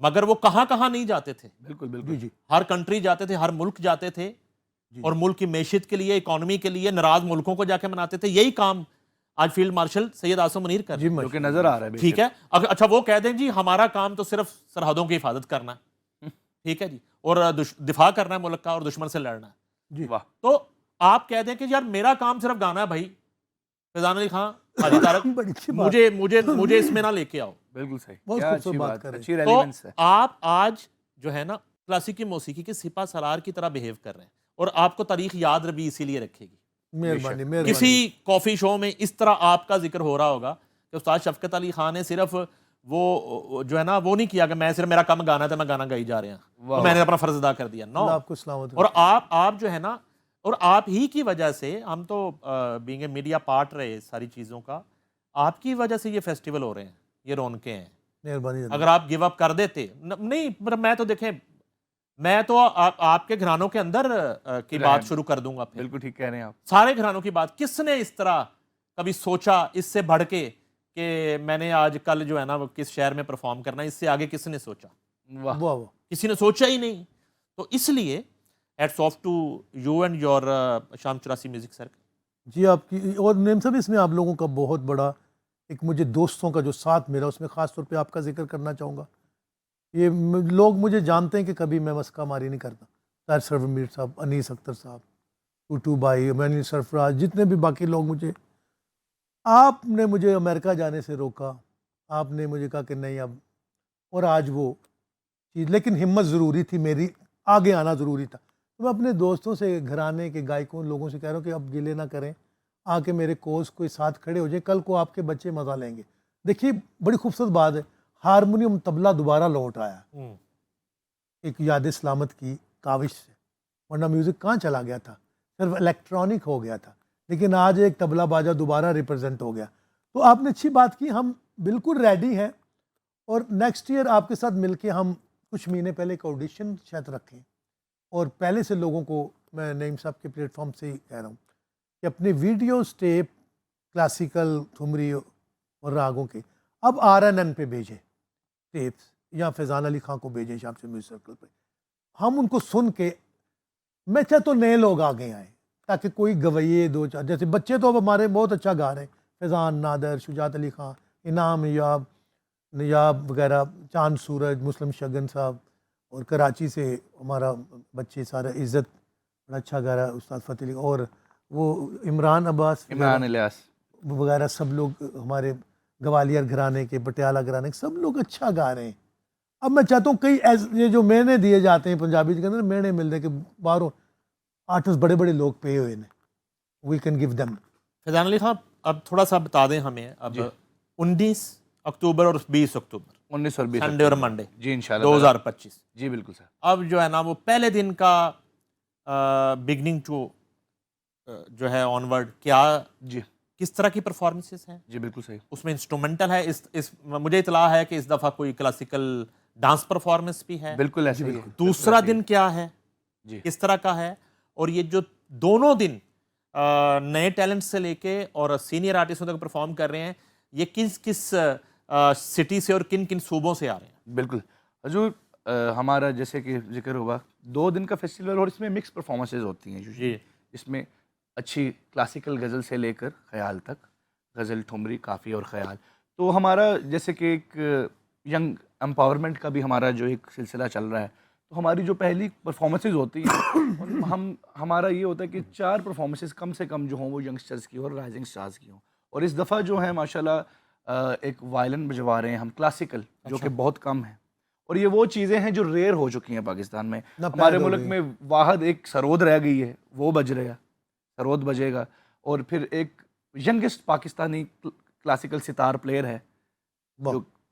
[SPEAKER 1] मगर वो कहाँ कहाँ नहीं जाते थे।
[SPEAKER 3] बिल्कुल बिल्कुल
[SPEAKER 2] जी।
[SPEAKER 1] हर कंट्री जाते थे, हर मुल्क जाते थे, और मुल्क की मैशियत के लिए, इकोनॉमी के लिए नाराज मुल्कों को जाके मनाते थे। यही काम आज फील्ड मार्शल सैयद आसिम मुनीर कर रहे हैं,
[SPEAKER 3] जो कि नजर आ रहा है।
[SPEAKER 1] ठीक है। अच्छा वो कह दें जी हमारा काम तो सिर्फ सरहदों की हिफाजत करना है, ठीक है जी, और दिफा करना है मुल्क का और दुश्मन से लड़ना है
[SPEAKER 3] जी, वाह।
[SPEAKER 1] तो आप कह दें कि यार मेरा काम सिर्फ गाना है भाई, फैजान अली खान, हाजी तारक,
[SPEAKER 2] बड़ी अच्छी बात।
[SPEAKER 1] मुझे मुझे मुझे इसमें ना लेके आओ।
[SPEAKER 3] बिल्कुल सही,
[SPEAKER 2] बहुत
[SPEAKER 3] क्या
[SPEAKER 2] खूबसूरत
[SPEAKER 3] अच्छी
[SPEAKER 2] बात
[SPEAKER 3] बात
[SPEAKER 2] कर रहे हैं।
[SPEAKER 3] अच्छी
[SPEAKER 1] तो
[SPEAKER 3] रेलेवेंस है।
[SPEAKER 1] आप आज जो है ना क्लासिकी मौसीकी के सिपा सलार की तरह बिहेव कर रहे हैं, और आपको तारीख याद भी इसीलिए रखेगी।
[SPEAKER 2] मेहरबानी मेहरबानी।
[SPEAKER 1] किसी कॉफी शो में इस तरह आपका जिक्र हो रहा होगा कि उस्ताद शफकत अली खान ने सिर्फ वो जो है ना वो नहीं किया कि मैं सिर्फ मेरा काम गाना था, मैं गाना गाई जा रहे हैं तो मैंने अपना फर्ज अदा कर दिया। नो,
[SPEAKER 2] अल्लाह आपको सलामत
[SPEAKER 1] और आप जो है ना, और आप ही की वजह से, हम तो बीइंग ए मीडिया पार्ट रहे सारी चीज़ों का, आपकी वजह से ये फेस्टिवल हो रहे हैं, ये रौनकें हैं।
[SPEAKER 2] मेहरबानी जनाब।
[SPEAKER 1] अगर आप गिव अप कर देते नहीं, मतलब मैं तो देखें, मैं तो आपके घरानों के अंदर की बात शुरू कर दूंगा फिर।
[SPEAKER 3] बिल्कुल ठीक कह रहे हैं आप।
[SPEAKER 1] सारे घरानों की बात, किसने इस तरह कभी सोचा इससे बढ़ के कि मैंने आज कल जो है ना वो किस शहर में परफॉर्म करना है, इससे आगे किसने सोचा?
[SPEAKER 3] वाह।
[SPEAKER 2] वाह वाह।
[SPEAKER 1] किसी ने सोचा ही नहीं। तो इसलिए hats off to you and your Sham 84 music circle.
[SPEAKER 2] जी आपकी और नेम साहब, इसमें आप लोगों का बहुत बड़ा एक मुझे दोस्तों का जो साथ मिला, उसमें ख़ास तौर पे आपका जिक्र करना चाहूँगा। ये लोग मुझे जानते हैं कि कभी मैं मस्का मारी नहीं करता। तार सरवर मीर साहब, अनीस अख्तर साहब, टूटू भाई, मैनी सरफराज, जितने भी बाकी लोग, मुझे आपने मुझे अमेरिका जाने से रोका, आपने मुझे कहा कि नहीं अब, और आज वो चीज़, लेकिन हिम्मत ज़रूरी थी मेरी, आगे आना ज़रूरी था। तो मैं अपने दोस्तों से, घराने के गायकों, लोगों से कह रहा हूँ कि अब गिले ना करें, आके मेरे कोच कोई साथ खड़े हो जाए, कल को आपके बच्चे मज़ा लेंगे। देखिए बड़ी खूबसूरत बात है, हारमोनियम तबला दोबारा लौट आया एक याद सलामत की काविश से, वरना म्यूज़िक कहाँ चला गया था, सिर्फ इलेक्ट्रॉनिक हो गया था, लेकिन आज एक तबला बाजा दोबारा रिप्रेजेंट हो गया। तो आपने अच्छी बात की, हम बिल्कुल रेडी हैं, और नेक्स्ट ईयर आपके साथ मिलके हम कुछ महीने पहले एक ऑडिशन शायद रखें, और पहले से लोगों को मैं नईम साहब के प्लेटफॉर्म से ही कह रहा हूँ कि अपने वीडियो टेप क्लासिकल ठुमरी और रागों के अब RNN पे भेजें टेप्स, या फैज़ान अली खां को भेजें शाम से म्यूजिक सर्कल पे, हम उनको सुन के, मैं चाहे तो नए लोग आगे आएँ, ताकि कोई गवैये दो चार, जैसे बच्चे तो अब हमारे बहुत अच्छा गा रहे हैं, फैज़ान, नादर, शुजात अली खां, इनाम नियाब वगैरह, चांद सूरज, मुस्लिम शगन साहब, और कराची से हमारा बच्चे सारा, इज़्ज़त बड़ा अच्छा गा रहा है, उस्ताद फ़तेह अली, और वो इमरान अब्बास,
[SPEAKER 3] इमरान इलियास
[SPEAKER 2] वगैरह, सब लोग हमारे ग्वालियर घराने के, पटियाला घराने के, सब लोग अच्छा गा रहे हैं। अब मैं चाहता हूँ कई ये जो मेहने दिए जाते हैं पंजाबी के अंदर, मेहने मिलने के बाहरों आर्टिस्ट बड़े बड़े लोग पे हुए हैं, we can give them.
[SPEAKER 1] Faizan Ali Khan, अब थोड़ा सा बता दें हमें, अब 19 अक्टूबर और 20 अक्टूबर
[SPEAKER 3] 19 और 20
[SPEAKER 1] संडे और मंडे
[SPEAKER 3] जी इंशाल्लाह
[SPEAKER 1] 2025,
[SPEAKER 3] जी बिल्कुल सर।
[SPEAKER 1] अब जो है ना वो पहले दिन का बिगनिंग टू जो है ऑनवर्ड, क्या
[SPEAKER 3] जी
[SPEAKER 1] किस तरह की परफॉर्मेंसेस हैं
[SPEAKER 3] जी बिल्कुल सही।
[SPEAKER 1] उसमें? इंस्ट्रूमेंटल है, इस मुझे इतला है कि इस दफ़ा कोई क्लासिकल डांस परफॉर्मेंस भी है।
[SPEAKER 3] बिल्कुल ऐसे ही है।
[SPEAKER 1] दूसरा दिन क्या है,
[SPEAKER 3] जी
[SPEAKER 1] किस तरह का है? और ये जो दोनों दिन नए टैलेंट से लेके और सीनियर आर्टिस्टों तक परफॉर्म कर रहे हैं, ये किस किस सिटी से और किन किन सूबों से आ रहे हैं?
[SPEAKER 3] बिल्कुल हजूर, हमारा जैसे कि जिक्र हुआ 2 दिन का फेस्टिवल, और इसमें मिक्स परफॉर्मेंसेज होती हैं
[SPEAKER 1] जी।
[SPEAKER 3] इसमें अच्छी क्लासिकल गज़ल से लेकर ख्याल तक, गज़ल, ठुमरी, काफ़ी और ख्याल। तो हमारा जैसे कि एक यंग एम्पावरमेंट का भी हमारा जो एक सिलसिला चल रहा है, तो हमारी जो पहली परफॉर्मेंसेज होती हैं हमारा ये होता है कि 4 परफॉर्मेंसेज कम से कम जो हों वो यंगस्टर्स की और राइजिंग स्टार्स की हों। और इस दफ़ा जो है माशाल्लाह एक वायलिन बजवा रहे हैं हम, क्लासिकल, जो कि बहुत कम है, और ये वो चीज़ें हैं जो रेयर हो चुकी हैं पाकिस्तान में। हमारे मुल्क में वाहद एक सरोद रह गई है, वो बज रहा है, सरोद बजेगा। और फिर एक youngest Pakistani classical sitar player है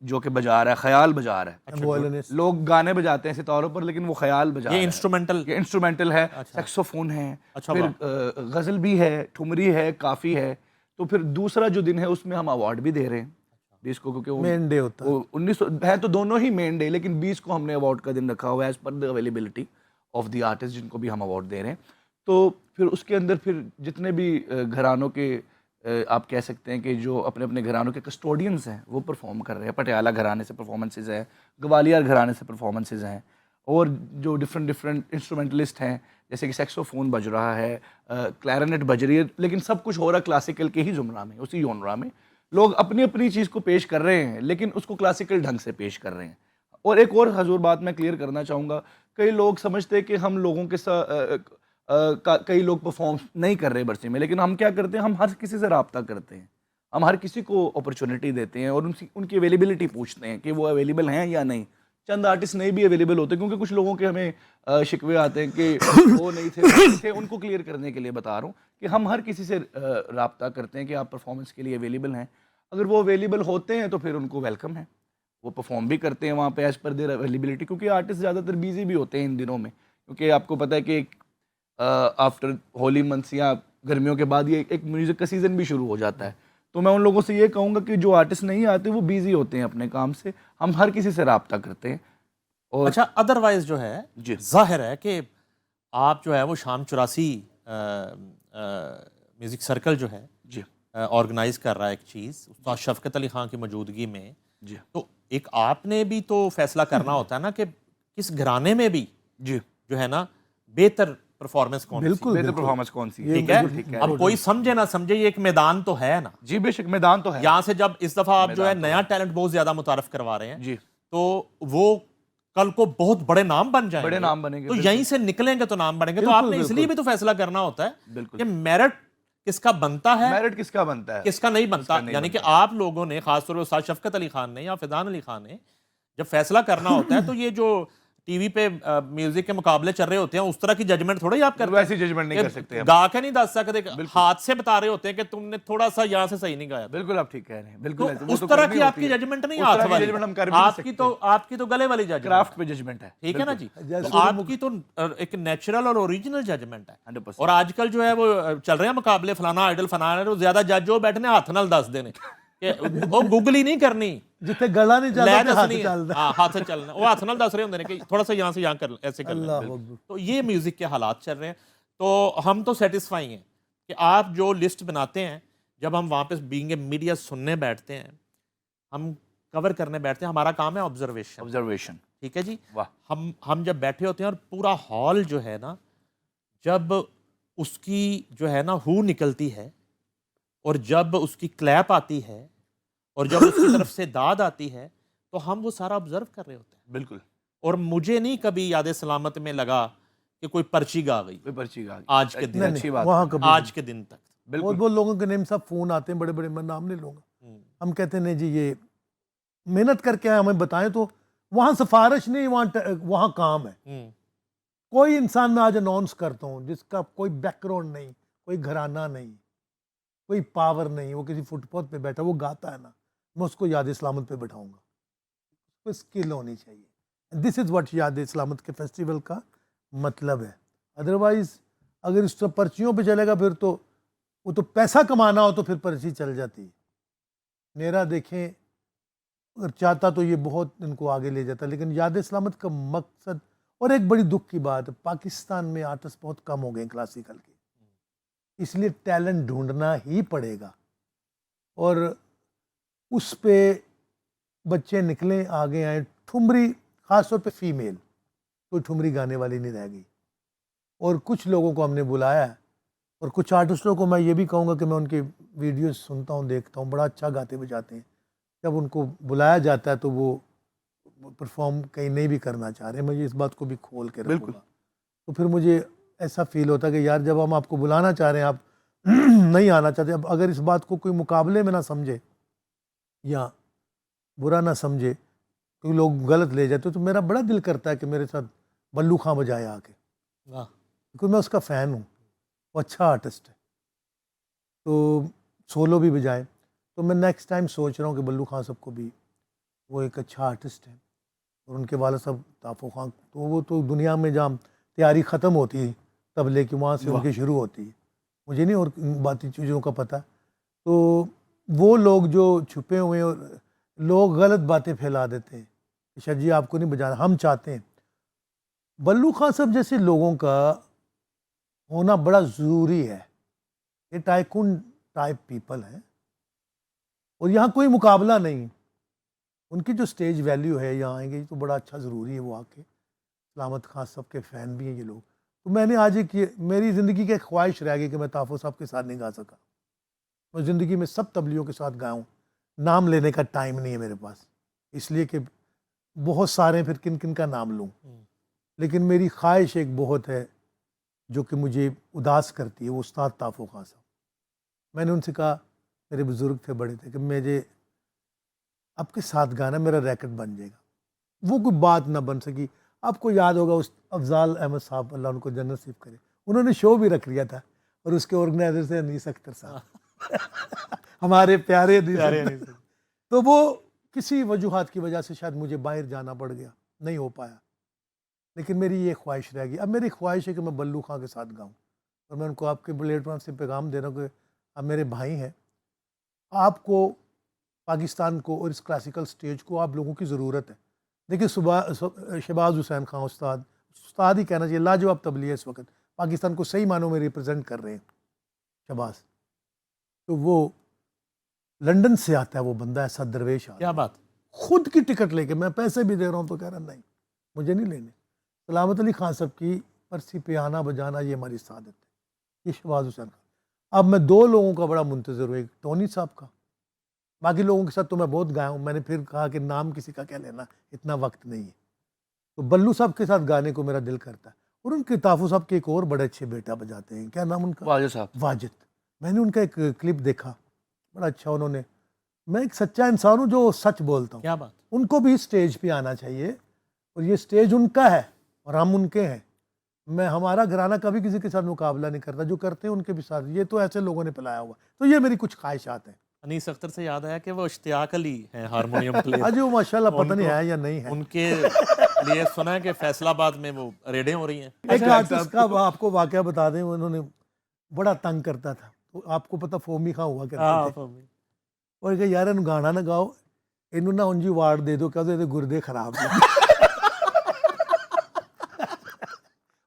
[SPEAKER 3] जो कि बजा रहा है, ख्याल बजा रहा है। लोग गाने बजाते हैं सितारों पर, लेकिन वो ख्याल बजा रहा है। ये इंस्ट्रूमेंटल है। सैक्सोफोन है, फिर गज़ल भी है, ठुमरी है, काफ़ी है। तो फिर दूसरा जो दिन है उसमें हम अवार्ड भी दे रहे हैं 20 को, क्योंकि
[SPEAKER 2] मेन डे होता है।
[SPEAKER 3] 19 है तो दोनों ही मेन डे, लेकिन 20 को हमने अवार्ड का दिन रखा हुआ है as per the availability of the artist, जिनको भी हम अवार्ड दे रहे हैं। तो फिर उसके अंदर फिर जितने भी घरानों के आप कह सकते हैं कि जो अपने अपने घरानों के कस्टोडियंस हैं वो परफॉर्म कर रहे हैं। पटियाला घराने से परफॉर्मेंसेज हैं, ग्वालियर घराने से परफॉर्मेंसेज हैं, और जो डिफरेंट इंस्ट्रूमेंटलिस्ट हैं, जैसे कि सैक्सोफोन बज रहा है, क्लैरिनेट बज रही है, लेकिन सब कुछ हो रहा है क्लासिकल के ही जुमरा में, उसी जोनरा में। लोग अपनी अपनी चीज़ को पेश कर रहे हैं, लेकिन उसको क्लासिकल ढंग से पेश कर रहे हैं। और एक और हजूर बात मैं क्लियर करना चाहूँगा, कई लोग समझते हैं कि हम लोगों के साथ कई लोग परफॉर्म नहीं कर रहे बरसी में, लेकिन हम क्या करते हैं, हम हर किसी से रब्ता करते हैं, हम हर किसी को अपॉर्चुनिटी देते हैं और उनकी अवेलेबिलिटी पूछते हैं कि वो अवेलेबल हैं या नहीं। चंद आर्टिस्ट नहीं भी अवेलेबल होते, क्योंकि कुछ लोगों के हमें शिकवे आते हैं कि वो नहीं थे, उनको क्लियर करने के लिए बता रहा हूँ कि हम हर किसी से रब्ता करते हैं कि आप परफॉर्मेंस के लिए अवेलेबल हैं। अगर वो अवेलेबल होते हैं तो फिर उनको वेलकम है, वो परफॉर्म भी करते हैं वहाँ पे एज़ पर देयर अवेलेबिलिटी, क्योंकि आर्टिस्ट ज़्यादातर बिजी भी होते हैं इन दिनों में, क्योंकि आपको पता है कि आफ्टर होली मंथ्स या गर्मियों के बाद ये एक म्यूजिक का सीजन भी शुरू हो जाता है। तो मैं उन लोगों से ये कहूँगा कि जो आर्टिस्ट नहीं आते वो बिजी होते हैं अपने काम से, हम हर किसी से राब्ता करते हैं। और
[SPEAKER 1] अच्छा, अदरवाइज जो है
[SPEAKER 3] जी।
[SPEAKER 1] जाहिर है कि आप जो है वो शाम 84 म्यूजिक सर्कल जो है
[SPEAKER 3] जी
[SPEAKER 1] ऑर्गेनाइज कर रहा है एक चीज़ उस्ताद शफकत अली खान की मौजूदगी में।
[SPEAKER 3] जी
[SPEAKER 1] तो एक आपने भी तो फैसला करना होता है ना कि किस घराने में भी
[SPEAKER 3] जी
[SPEAKER 1] जो है ना बेहतर परफॉर्मेंस कौन सी
[SPEAKER 2] बिल्कुल
[SPEAKER 3] बेहतर
[SPEAKER 2] बिल्कुल।
[SPEAKER 3] परफॉर्मेंस कौन सी
[SPEAKER 2] ये
[SPEAKER 1] ठीक है।
[SPEAKER 3] ठीक है।
[SPEAKER 1] अब कोई समझे ना समझे ये एक मैदान तो है ना।
[SPEAKER 3] जी बेशक मैदान तो है।
[SPEAKER 1] यहाँ से जब इस दफा आप जो है
[SPEAKER 3] मैदान तो
[SPEAKER 1] नया टैलेंट बहुत ज्यादा मुतारफ करवा रहे हैं
[SPEAKER 3] जी
[SPEAKER 1] तो वो कल को बहुत बड़े नाम बन जाएंगे,
[SPEAKER 3] बड़े नाम बनेंगे,
[SPEAKER 1] तो
[SPEAKER 3] बिल्कुल।
[SPEAKER 1] यहीं से निकलेंगे तो नाम बनेंगे। तो
[SPEAKER 2] बिल्कुल,
[SPEAKER 1] आपने इसलिए
[SPEAKER 2] बिल्कुल।
[SPEAKER 1] भी तो फैसला करना होता है
[SPEAKER 3] बिल्कुल।
[SPEAKER 1] कि मेरिट किसका बनता है,
[SPEAKER 3] मेरिट किसका बनता है,
[SPEAKER 1] किसका नहीं बनता।
[SPEAKER 3] किसका नहीं
[SPEAKER 1] यानी कि
[SPEAKER 3] बनता।
[SPEAKER 1] आप लोगों ने खासतौर पर उस्ताद शफकत अली खान ने या फिदान अली खान ने जब फैसला करना होता है तो ये जो टीवी पे म्यूजिक के मुकाबले चल रहे होते हैं उस तरह की जजमेंट थोड़ा ही आप करते हैं।
[SPEAKER 3] वैसी जजमेंट नहीं कर सकते हम।
[SPEAKER 1] गा के नहीं दस सकते, हाथ से बता रहे होते हैं कि तुमने थोड़ा सा यहाँ से सही नहीं गाया।
[SPEAKER 3] बिल्कुल आप ठीक कह रहे हैं, बिल्कुल ऐसे।
[SPEAKER 1] तो
[SPEAKER 3] वो
[SPEAKER 1] उस
[SPEAKER 3] तो
[SPEAKER 1] तरह
[SPEAKER 3] करनी
[SPEAKER 1] की
[SPEAKER 3] होती
[SPEAKER 1] आपकी
[SPEAKER 3] है।
[SPEAKER 1] जजमेंट नहीं,
[SPEAKER 3] उस तरह
[SPEAKER 1] हाथ
[SPEAKER 3] की
[SPEAKER 1] वाली
[SPEAKER 3] जजमेंट हम कर भी नहीं
[SPEAKER 1] आपकी तो गले वाली जजमेंट,
[SPEAKER 3] क्राफ्ट पे जजमेंट है,
[SPEAKER 1] ठीक है ना जी।
[SPEAKER 2] जैसे
[SPEAKER 1] तो आपकी तो एक नेचुरल और ओरिजिनल जजमेंट है।
[SPEAKER 3] 100%।
[SPEAKER 1] और आजकल जो है वो चल रहे हैं मुकाबले, फलाना आइडल फलाना आइडल, ज्यादा जज जो बैठने हाथ नाल दस देने कि वो गूगल ही नहीं करनी,
[SPEAKER 2] जिथे गला नहीं
[SPEAKER 1] लै
[SPEAKER 2] चलता ते हाथ
[SPEAKER 1] दसनी है।
[SPEAKER 2] चलदा।
[SPEAKER 1] हाँ, हाथ से चलना, वो हाथ नाल दस रहे होंगे कि थोड़ा सा यहाँ से यहाँ कर, ऐसे कर लें।
[SPEAKER 2] अल्लाह अकबर।
[SPEAKER 1] तो ये म्यूजिक के हालात चल रहे हैं। तो हम तो सेटिस्फाई हैं कि आप जो लिस्ट बनाते हैं, जब हम वहाँ पे बीइंग ए मीडिया सुनने बैठते हैं, हम कवर करने बैठते हैं, हमारा काम है ऑब्जर्वेशन।
[SPEAKER 3] ऑब्जर्वेशन।
[SPEAKER 1] ठीक है जी।
[SPEAKER 3] वाह।
[SPEAKER 1] हम जब बैठे होते हैं और पूरा हॉल जो है ना, जब उसकी जो है ना हू निकलती है और जब उसकी क्लैप आती है और जब उसकी तरफ से दाद आती है, तो हम वो सारा ऑब्जर्व कर रहे होते हैं।
[SPEAKER 3] बिल्कुल।
[SPEAKER 1] और मुझे नहीं कभी याद सलामत में लगा कि कोई पर्ची गा गई
[SPEAKER 3] कोई पर्ची गा
[SPEAKER 1] आज के दिन,
[SPEAKER 2] नहीं,
[SPEAKER 3] अच्छी
[SPEAKER 2] नहीं,
[SPEAKER 3] बात
[SPEAKER 2] वहाँ
[SPEAKER 3] है।
[SPEAKER 2] कभी
[SPEAKER 1] आज के दिन तक।
[SPEAKER 2] बहुत
[SPEAKER 3] बिल्कुल।
[SPEAKER 2] बहुत लोगों के नेम सब फोन आते हैं बड़े बड़े, मैं नाम नहीं लूंगा। हम कहते हैं नहीं जी ये मेहनत करके आए, हमें बताएं। तो वहाँ सिफारिश नहीं, वहाँ काम है। कोई इंसान मैं आज अनाउंस करता हूँ जिसका कोई बैकग्राउंड नहीं, कोई घराना नहीं, कोई पावर नहीं, वो किसी फुटपाथ पे बैठा वो गाता है ना, मैं उसको याद सलामत पे बैठाऊंगा। उसको स्किल होनी चाहिए। दिस इज व्हाट याद सलामत के फेस्टिवल का मतलब है। अदरवाइज अगर इस तरह पर्चियों पे चलेगा फिर तो वो तो पैसा कमाना हो तो फिर पर्ची चल जाती है। मेरा देखें अगर चाहता तो ये बहुत इनको आगे ले जाता, लेकिन याद सलामत का मकसद। और एक बड़ी दुख की बात, पाकिस्तान में आर्टिस्ट बहुत कम हो गए क्लासिकल के, इसलिए टैलेंट ढूंढना ही पड़ेगा। और उस पे बच्चे निकले आगे आए। ठुमरी खासतौर पे फीमेल, कोई ठुमरी गाने वाली नहीं रह गई। और कुछ लोगों को हमने बुलाया है, और कुछ आर्टिस्टों को मैं ये भी कहूँगा कि मैं उनके वीडियोस सुनता हूँ, देखता हूँ, बड़ा अच्छा गाते बजाते हैं। जब उनको बुलाया जाता है तो वो परफॉर्म कहीं नहीं भी करना चाह रहे, मैं इस बात को भी खोल के रखूँगा। तो फिर मुझे ऐसा फील होता है कि यार जब हम आपको बुलाना चाह रहे हैं आप नहीं आना चाहते। अब अगर इस बात को कोई मुकाबले में ना समझे या बुरा ना समझे, क्योंकि लोग गलत ले जाते, तो मेरा बड़ा दिल करता है कि मेरे साथ बल्लू खां बजाए आके, क्योंकि मैं उसका फ़ैन हूँ, वो अच्छा आर्टिस्ट है। तो सोलो भी बजाए। तो मैं नेक्स्ट टाइम सोच रहा हूँ कि बल्लू खां साहब को भी, वो एक अच्छा आर्टिस्ट है, और उनके वाला साहब ताफो खां, तो वो तो दुनिया में जहाँ तैयारी ख़त्म होती है तबले की, वहाँ से उनकी शुरू होती है। मुझे नहीं और बाकी चीज़ों का पता। तो वो लोग जो छुपे हुए हैं और लोग गलत बातें फैला देते हैं कि शायद जी आपको नहीं बजाना, हम चाहते हैं। बल्लू खां साहब जैसे लोगों का होना बड़ा ज़रूरी है। ये टाइकून टाइप पीपल हैं, और यहाँ कोई मुकाबला नहीं। उनकी जो स्टेज वैल्यू है, यहाँ आएंगे तो बड़ा अच्छा ज़रूरी है वो आके। सलामत खान साहब के फ़ैन भी हैं ये लोग। तो मैंने आज एक मेरी ज़िंदगी की एक ख्वाहिश रह गई कि मैं ताफ़ो साहब के साथ नहीं गा सका। मैं ज़िंदगी में सब तबलियों के साथ गाया हूँ, नाम लेने का टाइम नहीं है मेरे पास, इसलिए कि बहुत सारे फिर किन किन का नाम लूँ। लेकिन मेरी ख्वाहिश एक बहुत है जो कि मुझे उदास करती है, वो उस्ताद ताफ़ो खान साहब। मैंने उनसे कहा, मेरे बुज़ुर्ग थे, बड़े थे, कि मुझे आपके साथ गाना मेरा रैकेट बन जाएगा। वो कोई बात ना बन सकी। आपको याद होगा उस अफजाल अहमद साहब, अल्लाह उनको जन्नत नसीब करे, उन्होंने शो भी रख लिया था, और उसके ऑर्गेनाइजर थे अनीस अख्तर साहब हमारे प्यारे अनीस। तो वो किसी वजूहात की वजह से शायद मुझे बाहर जाना पड़ गया, नहीं हो पाया। लेकिन मेरी ये ख्वाहिश रह गई। अब मेरी ख्वाहिश है कि मैं बल्लू खां के साथ गाऊं, और मैं उनको आपके प्लेटफॉर्म से पैगाम दे रहा हूँ कि आप मेरे भाई हैं, आपको पाकिस्तान को और इस क्लासिकल स्टेज को आप लोगों की ज़रूरत है। देखिए शहबाज हुसैन खां उस्ताद ही कहना चाहिए, लाजवाब तबली है इस वक्त, पाकिस्तान को सही मानों में रिप्रेजेंट कर रहे हैं शहबाज। तो वो लंदन से आता है, वो बंदा ऐसा दरवेश आता
[SPEAKER 1] क्या बात।
[SPEAKER 2] खुद की टिकट लेके, मैं पैसे भी दे रहा हूँ तो कह रहा नहीं मुझे नहीं लेने। सलामत अली खान साहब की परसी पे आना बजाना ये हमारी सादत है, ये शहबाज हुसैन खान। अब मैं दो लोगों का बड़ा मुंतज़र हूँ, एक टोनी साहब का, बाकी लोगों के साथ तो मैं बहुत गाया हूँ, मैंने फिर कहा कि नाम किसी का क्या लेना, इतना वक्त नहीं है। तो बल्लू साहब के साथ गाने को मेरा दिल करता है। और उनके ताफू साहब के एक और बड़े अच्छे बेटा बजाते हैं, क्या नाम उनका,
[SPEAKER 3] वाजिद साहब।
[SPEAKER 2] वाजिद। मैंने उनका एक क्लिप देखा, बड़ा अच्छा उन्होंने, मैं एक सच्चा इंसान हूँ जो सच बोलता हूँ।
[SPEAKER 1] क्या बात।
[SPEAKER 2] उनको भी स्टेज पे आना चाहिए, और ये स्टेज उनका है और हम उनके हैं। मैं, हमारा घराना कभी किसी के साथ मुकाबला नहीं करता, जो करते हैं उनके भी साथ, ये तो ऐसे लोगों ने पिलाया हुआ। तो ये मेरी कुछ ख्वाहिशात हैं।
[SPEAKER 1] अनीस अख्तर से याद आया कि वो इश्तियाक अली हैं हारमोनियम प्लेयर।
[SPEAKER 2] आज वो माशाल्लाह पता नहीं
[SPEAKER 1] उनको-
[SPEAKER 2] है या नहीं है।
[SPEAKER 1] उनके लिए सुना है कि फैसलाबाद में वो रेडें हो रही हैं।
[SPEAKER 2] एक आर्टिस्ट का आपको वाकया बता दें, उन्होंने बड़ा तंग करता था, तो आपको पता फोमी खां हुआ करते थे, और कहा यार इन गाना ना गाओ, इन्हों ना उंजी वार्ड दे दो, कहते गुर्दे खराब हैं।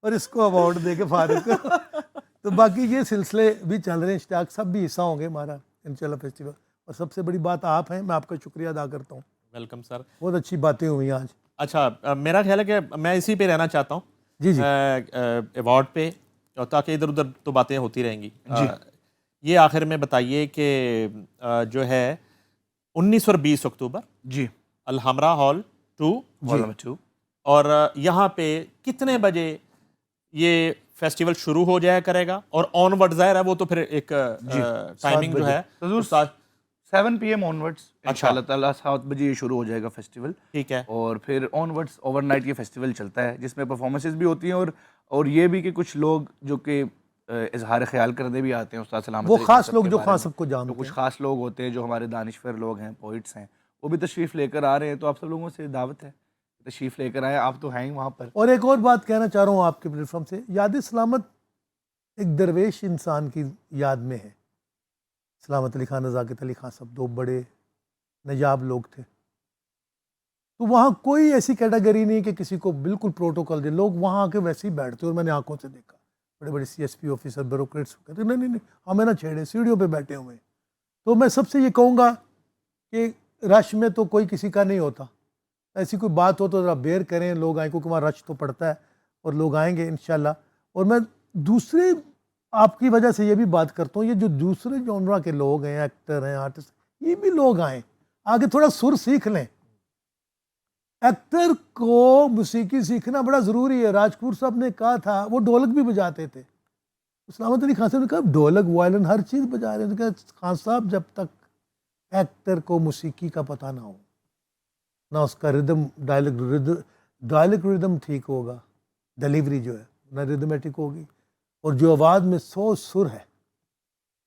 [SPEAKER 2] और इसको अवार्ड दे के फारिग करो। तो बाकी ये सिलसिले भी चल रहे हैं, इश्तियाक सब भी हिस्सा होंगे हमारा इंशाल्लाह फेस्टिवल। और सबसे बड़ी बात आप हैं, मैं आपका शुक्रिया अदा करता हूँ।
[SPEAKER 1] Welcome sir.
[SPEAKER 2] बहुत अच्छी बातें हुई आज।
[SPEAKER 1] अच्छा, मेरा ख्याल है कि मैं इसी पे रहना चाहता हूँ,
[SPEAKER 2] जी जी।
[SPEAKER 1] अवार्ड पे, और ताकि इधर उधर तो बातें होती रहेंगी। ये आखिर में बताइए कि जो है 19 और 20 अक्टूबर
[SPEAKER 3] जी,
[SPEAKER 1] अलहमरा हॉल 2,
[SPEAKER 3] हॉल नंबर 2,
[SPEAKER 1] और यहाँ पे कितने बजे ये फेस्टिवल शुरू हो जाया करेगा, और ऑनवर्ड ज़ाहिर है वो तो फिर एक टाइमिंग जो है
[SPEAKER 3] तो 7 PM ऑनवर्ड्स इंशाल्लाह ताला 7 बजे ये शुरू हो जाएगा फेस्टिवल।
[SPEAKER 1] ठीक है।
[SPEAKER 3] और फिर ऑनवर्ड्स ओवरनाइट ये फेस्टिवल चलता है, जिसमें परफॉर्मेंसेज भी होती हैं, और ये भी कि कुछ लोग जो कि इजहार ख्याल करने भी आते हैं उस्ताद सलामत
[SPEAKER 2] वो
[SPEAKER 3] अली
[SPEAKER 2] खास
[SPEAKER 3] खान
[SPEAKER 2] लोग
[SPEAKER 3] के
[SPEAKER 2] जो
[SPEAKER 3] बारे
[SPEAKER 2] खास
[SPEAKER 3] में।
[SPEAKER 2] सबको जानते
[SPEAKER 3] तो कुछ
[SPEAKER 2] हैं।
[SPEAKER 3] खास लोग होते हैं जो हमारे दानिश्वर लोग हैं, पोइट्स हैं, वो भी तशरीफ़ लेकर आ रहे हैं। तो आप सब लोगों से दावत है, तशरीफ़ लेकर आए, आप तो हैं ही वहाँ पर।
[SPEAKER 2] और एक और बात कहना चाह रहा हूँ आपके प्लेटफॉर्म से, याद सलामत एक दरवेश इंसान की याद में है। सलामत अली खान, नज़ाकत अली खान सब दो बड़े नयाब लोग थे। तो वहाँ कोई ऐसी कैटेगरी नहीं कि किसी को बिल्कुल प्रोटोकॉल दे, लोग वहाँ आके वैसे ही बैठते। और मैंने आंखों से देखा बड़े बड़े CSP ऑफिसर, ब्यूरोक्रेट्स कहते नहीं नहीं नहीं हमें ना छेड़े, सीढ़ियों पे बैठे हुए। तो मैं सबसे ये कहूँगा कि रश में तो कोई किसी का नहीं होता, ऐसी कोई बात हो तो ज़रा बेयर करें, लोग आए, क्योंकि वहाँ रश तो पड़ता है और लोग आएंगे इंशाल्लाह। और मैं दूसरे आपकी वजह से ये भी बात करता हूँ, ये जो दूसरे जॉनरा के लोग हैं, एक्टर हैं, आर्टिस्ट, ये भी लोग आएँ, आगे थोड़ा सुर सीख लें। एक्टर को मौसीकी सीखना बड़ा ज़रूरी है। राजपूत साहब ने कहा था, वो ढोलक भी बजाते थे। सलामत अली खान साहब ने कहा ढोलक वायलिन हर चीज़ बजा रहे हैं। तो क्या खान साहब, जब तक एक्टर को मौसीकी का पता ना हो, ना उसका रिदम डायलेक्ट रिदम ठीक होगा, डिलीवरी जो है ना रिदमेटिक होगी, और जो आवाज़ में 100 सुर है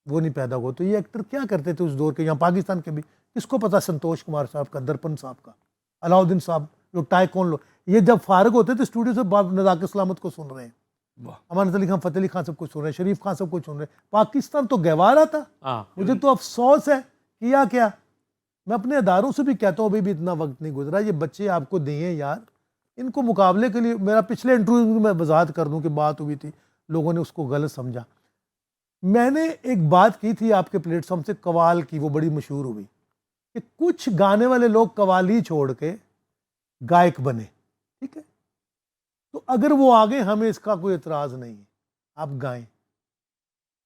[SPEAKER 2] वो नहीं पैदा होगा। तो ये एक्टर क्या करते थे उस दौर के, यहाँ पाकिस्तान के भी, किसको पता, संतोष कुमार साहब का, दर्पण साहब का, अलाउद्दीन साहब, जो टाइकॉन लोग, ये जब फारग होते थे स्टूडियो से, नज़ाकत सलामत को सुन रहे हैं, अमानत अली खान, फतेह अली खान सबको सुन रहे हैं, शरीफ खान सबको सुन रहे हैं। पाकिस्तान तो गहवारा था। मुझे तो अफसोस है, किया क्या। मैं अपने अदारों से भी कहता हूँ अभी भी इतना वक्त नहीं गुजरा, ये बच्चे आपको दिए यार, इनको मुकाबले के लिए। मेरा पिछले इंटरव्यू में मैं वजाहत कर दूँ कि बात हुई थी, लोगों ने उसको गलत समझा। मैंने एक बात की थी आपके प्लेटफॉर्म से कवाल की, वो बड़ी मशहूर हुई कि कुछ गाने वाले लोग कवाली छोड़ के गायक बने, ठीक है, तो अगर वो आगे, हमें इसका कोई एतराज़ नहीं है, आप गाएं।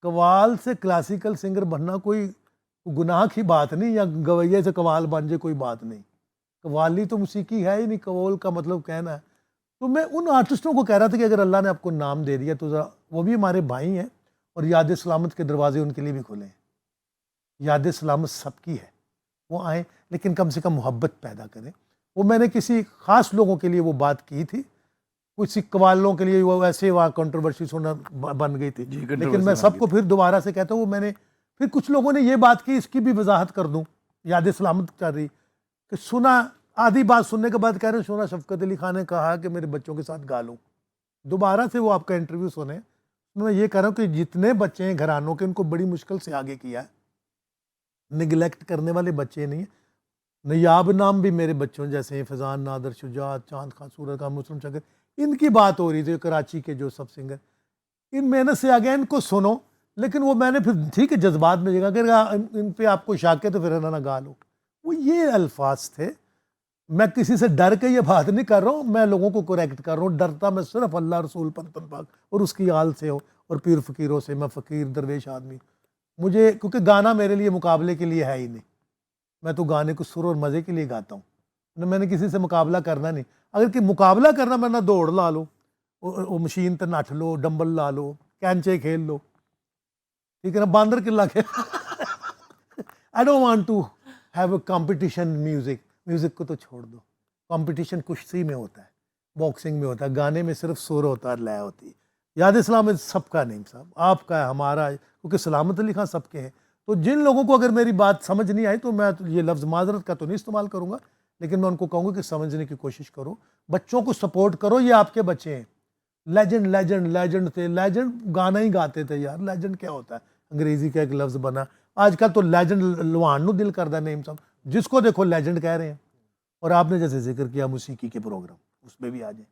[SPEAKER 2] कवाल से क्लासिकल सिंगर बनना कोई गुनाह की बात नहीं, या गवैये से कवाल बन जाए कोई बात नहीं। कवाली तो मौसीकी है ही नहीं, कवाल का मतलब कहना है। तो मैं उन आर्टिस्टों को कह रहा था कि अगर अल्लाह ने आपको नाम दे दिया तो ज़रा, वो भी हमारे भाई हैं, और याद सलामत के दरवाजे उनके लिए भी खुले हैं। याद सलामत सबकी है, वो आए, लेकिन कम से कम मोहब्बत पैदा करें। वो मैंने किसी ख़ास लोगों के लिए वो बात की थी, कुछ कवालों के लिए वो वैसे वहाँ कंट्रोवर्सी सुनना बन गई थी। लेकिन मैं सबको फिर दोबारा से कहता हूँ, वो मैंने फिर कुछ लोगों ने ये बात की, इसकी भी वजाहत कर दूँ, याद सलामत कर रही कि सुना आधी बात सुनने के बाद कह रहे हैं शोना शफकत अली खान ने कहा कि मेरे बच्चों के साथ गा लो। दोबारा से वो आपका इंटरव्यू सुने, मैं ये कह रहा हूँ कि जितने बच्चे हैं घरानों के, उनको बड़ी मुश्किल से आगे किया है। निगलेक्ट करने वाले बच्चे नहीं है। नयाब नाम भी मेरे बच्चों जैसे हैं, फैज़ान, नादर, शुजात, चांद खान, सूरत खान, मुस्लिम शकर, इनकी बात हो रही थी, कराची के जो सब सिंगर, इन मेहनत से आ गए, इनको सुनो। लेकिन वो मैंने फिर ठीक है जज्बात में जगह अगर इन पे आपको शाक है तो फिर ना गा लो। वो ये अल्फाज थे। मैं किसी से डर के ये बात नहीं कर रहा हूँ, मैं लोगों को करेक्ट कर रहा हूँ। डरता मैं सिर्फ अल्लाह रसूल पंतन पाक और उसकी आल से हो और पीर फ़कीरों से। मैं फ़कीर दरवेश आदमी, मुझे क्योंकि गाना मेरे लिए मुकाबले के लिए है ही नहीं। मैं तो गाने को सुर और मज़े के लिए गाता हूँ, ना मैंने किसी से मुकाबला करना नहीं। अगर कि मुकाबला करना, मैं ना दौड़ ला लो, वो मशीन पर नठ लो, डंबल ला लो, कैंचे खेल लो, ठीक है ना, बांदर किला खेल। I don't want to have a competition. Music को तो छोड़ दो। कंपटीशन कुश्ती में होता है, बॉक्सिंग में होता है, गाने में सिर्फ सुर होता है, लय होती है। याद इस्लाम में सबका नेम साहब, आपका है, हमारा है, क्योंकि सलामत अली खान सबके हैं। तो जिन लोगों को अगर मेरी बात समझ नहीं आई तो मैं तो ये लफ्ज़ माजरत का तो नहीं इस्तेमाल करूँगा, लेकिन मैं उनको कहूँगा कि समझने की कोशिश करो, बच्चों को सपोर्ट करो। ये आपके बच्चे हैं। लेजेंड लेजेंड लेजेंड थे, लेजेंड गाना ही गाते थे यार। लेजेंड क्या होता है? अंग्रेजी का एक लफ्ज़ बना। आजकल तो लेजेंड लवान दिल करदा नेम साहब, जिसको देखो लेजेंड कह रहे हैं। और आपने जैसे जिक्र किया मौसीकी के प्रोग्राम, उसमें भी आ जाए।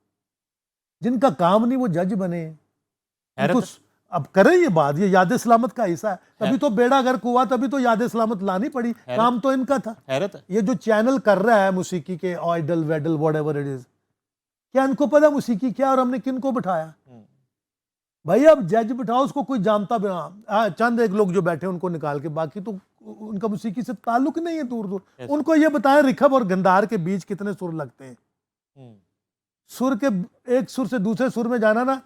[SPEAKER 2] जिनका काम नहीं वो जज बने, उनको अब करें ये बात, ये याद सलामत का हिस्सा है। तभी तो बेड़ा गर्क हुआ, तभी तो याद सलामत लानी पड़ी। काम तो इनका था।
[SPEAKER 1] हैरत है।
[SPEAKER 2] ये जो चैनल कर रहा है मौसीकी के, आइडल वेडल व्हाटएवर इट इज, क्या इनको पता मौसीकी क्या और हमने किनको बिठाया? भाई अब जज बिठाओ, उसको कोई जानता भी ना। चंद एक लोग जो बैठे उनको निकाल के, बाकी तो उनका मौसीकी से ताल्लुक नहीं है दूर दूर। उनको ये बताएं रिखब और गंधार के बीच कितने सुर लगते हैं। सुर के एक सुर से दूसरे सुर में जाना ना,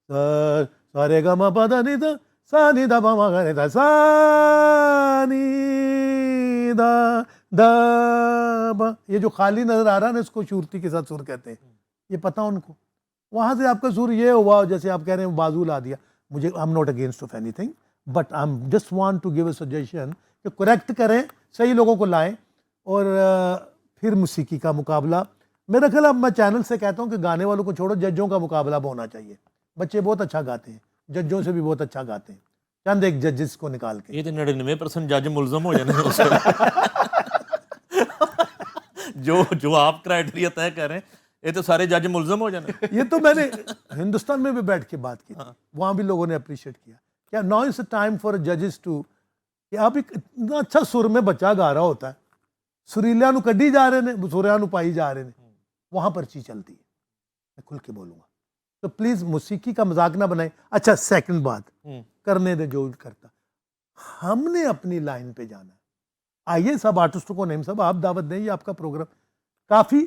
[SPEAKER 2] सारे गा मा पा धा नि धा सा नि धा पा मा गा रे धा सा नि धा धा बा, ये जो खाली नजर आ रहा है ना, इसको शूरती के साथ सुर कहते हैं। ये पता उनको। वहां से आपका सुर ये हुआ, जैसे आप कह रहे हैं बाजू ला दिया। मुझे I am not against of anything, but I am just want to give a suggestion कि करेक्ट करें, सही लोगों को लाएं और फिर मौसीकी का मुकाबला। मेरा ख्याल, अब मैं चैनल से कहता हूं कि गाने वालों को छोड़ो, जजों का मुकाबला होना चाहिए। बच्चे बहुत अच्छा गाते हैं, जजों से भी बहुत अच्छा गाते हैं। चंद एक जजेस को निकाल के।
[SPEAKER 1] ये तो 99% जज मुलजम हो जाने जो आप क्राइटेरिया तय कर रहे हैं, ये तो सारे जज मुलजम हो जाने।
[SPEAKER 2] ये तो मैंने हिंदुस्तान में भी बैठ के बात की, वहां भी लोगों ने अप्रिशिएट किया। क्या नाउ इज टाइम फॉर जजेस टू, कि आप एक इतना अच्छा सुर में बच्चा गा रहा होता है, सुरीलिया नु कड्डी जा रहे ने, सुरिया नु पाई जा रहे ने, वहां पर्ची चलती है। मैं खुल के बोलूंगा, तो प्लीज मौसीकी का मजाक ना बनाए। अच्छा, सेकंड बात, करने दे जो करता, हमने अपनी लाइन पे जाना है। आइए सब आर्टिस्टों को नेम साहब आप दावत दें, ये आपका प्रोग्राम काफी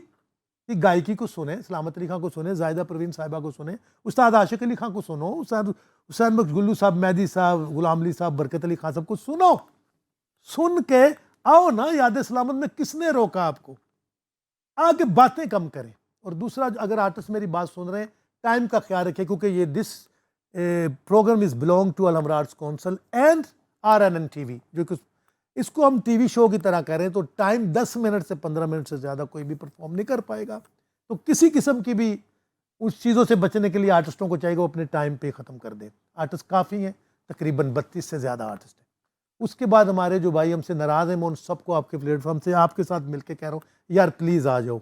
[SPEAKER 2] कि गायकी को सुने, सलामत अली खान को सुने, जायदा परवीन साहिबा को सुने, उस्ताद आशिक अली खान को सुनो, उस्ताद हुसैन बख्श गुल्लू साहब, मेहदी साहब, गुलाम अली साहब, बरकत अली खान साहब को सुनो। सुन के आओ ना, याद सलामत में किसने रोका आपको? आगे बातें कम करें। और दूसरा, अगर आर्टिस्ट मेरी बात सुन रहे हैं, टाइम का ख्याल रखें, क्योंकि ये this program is belong to Alhamra arts council and RNN TV, जो कि इसको हम टीवी शो की तरह करें तो टाइम 10 मिनट से 15 मिनट से ज़्यादा कोई भी परफॉर्म नहीं कर पाएगा। तो किसी किस्म की भी उस चीज़ों से बचने के लिए आर्टिस्टों को चाहिए वो अपने टाइम पे ख़त्म कर दें। आर्टिस्ट काफ़ी हैं, तकरीबन 32 से ज़्यादा आर्टिस्ट हैं। उसके बाद हमारे जो भाई हमसे नाराज़ हैं, मैं उन सबको आपके प्लेटफॉर्म से आपके साथ मिलकर कह रहा हूँ, यार प्लीज़ आ जाओ,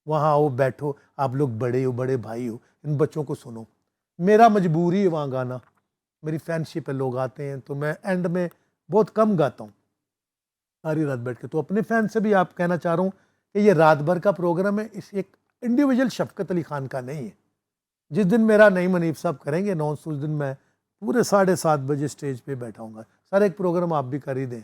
[SPEAKER 2] वहाँ आओ, बैठो। आप लोग बड़े हो, बड़े भाई हो, इन बच्चों को सुनो। मेरा मजबूरी है वहाँ गाना, मेरी फैनशिप है, लोग आते हैं तो मैं एंड में बहुत कम गाता हूँ सारी रात बैठ के। तो अपने फैन से भी आप कहना चाह रहा हूँ कि ये रात भर का प्रोग्राम है, इस एक इंडिविजुअल शफकत अली खान का नहीं है। जिस दिन मेरा नईम हनीफ साहब करेंगे अनाउंस, उस दिन मैं पूरे 7:30 बजे स्टेज पे बैठाऊंगा। सर एक प्रोग्राम आप भी कर ही दें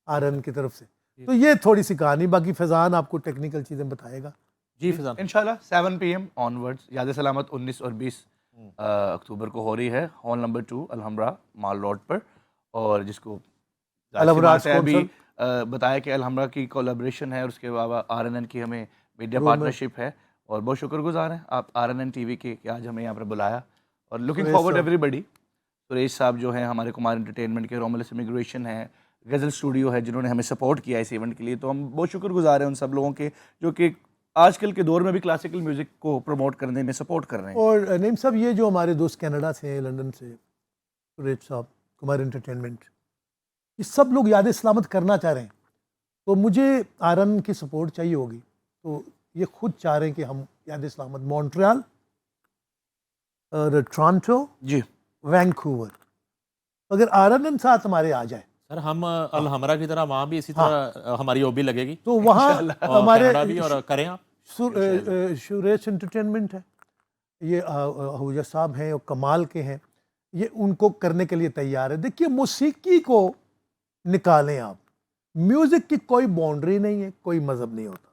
[SPEAKER 2] RN की तरफ से। तो ये थोड़ी सी कहानी, बाकी फैज़ान आपको टेक्निकल चीज़ें बताएगा।
[SPEAKER 3] जी फैज़ान, इंशाल्लाह 7 PM ऑनवर्ड्स याद सलामत 19 और 20 अक्टूबर को हो रही है, हॉल नंबर 2 अलहमरा माल रोड पर। और जिसको अभी बताया कि अलहमरा की कोलैबोरेशन है और उसके अलावा RNN की हमें मीडिया पार्टनरशिप है। और बहुत शुक्रगुजार हैं आप RNN TV के कि आज हमें यहाँ पर बुलाया। और लुकिंग फॉरवर्ड एवरीबडी, सुरेश साहब जो हैं हमारे कुमार एंटरटेनमेंट के, रोमलस इमिग्रेशन है, गज़ल स्टूडियो है, जिन्होंने हमें सपोर्ट किया इस इवेंट के लिए। तो हम बहुत शुक्रगुजार हैं उन सब लोगों के जो कि आजकल के दौर में भी क्लासिकल म्यूजिक को प्रमोट करने में सपोर्ट कर रहे हैं।
[SPEAKER 2] और नईम साहब, ये जो हमारे दोस्त कनाडा से हैं, लंदन से, सुरेश साहब, कुमार एंटरटेनमेंट, ये सब लोग याद सलामत करना चाह रहे हैं, तो मुझे आरन की सपोर्ट चाहिए होगी। तो ये खुद चाह रहे हैं कि हम याद सलामत मॉन्ट्रियल और टोरंटो,
[SPEAKER 3] जी,
[SPEAKER 2] वैंकूवर, अगर आरन साथ हमारे आ जाए
[SPEAKER 1] सर हम अल हमरा की तरह वहाँ भी इसी तरह हमारी ओबी लगेगी
[SPEAKER 2] तो वहाँ हमारे
[SPEAKER 1] कनाडा भी, और करें आप।
[SPEAKER 2] सुरेश एंटरटेनमेंट है, ये आहूजा साहब हैं और कमाल के हैं, ये उनको करने के लिए तैयार है। देखिए, मौसीकी को निकालें आप, म्यूजिक की कोई बाउंड्री नहीं है, कोई मजहब नहीं होता।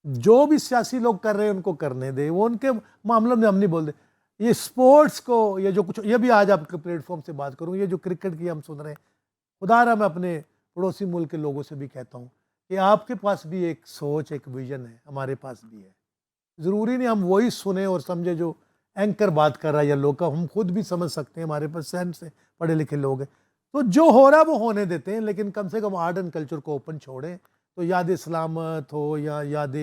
[SPEAKER 2] जो भी सियासी लोग कर रहे हैं उनको करने दे, वो उनके मामलों में हम नहीं बोलते। ये स्पोर्ट्स को, ये जो कुछ, ये भी आज आपके प्लेटफॉर्म से बात करूं, ये जो क्रिकेट की हम सुन रहे हैं, खुदारा मैं अपने पड़ोसी मुल्क के लोगों से भी कहता हूं कि आपके पास भी एक सोच, एक विजन है, हमारे पास भी है। ज़रूरी नहीं हम वही सुने और समझे जो एंकर बात कर रहा है या लोग का, हम खुद भी समझ सकते हैं, हमारे पास सेंस से पढ़े लिखे लोग हैं। तो जो हो रहा है वो होने देते हैं, लेकिन कम से कम आर्ट एंड कल्चर को ओपन छोड़ें। तो याद सलामत हो या याद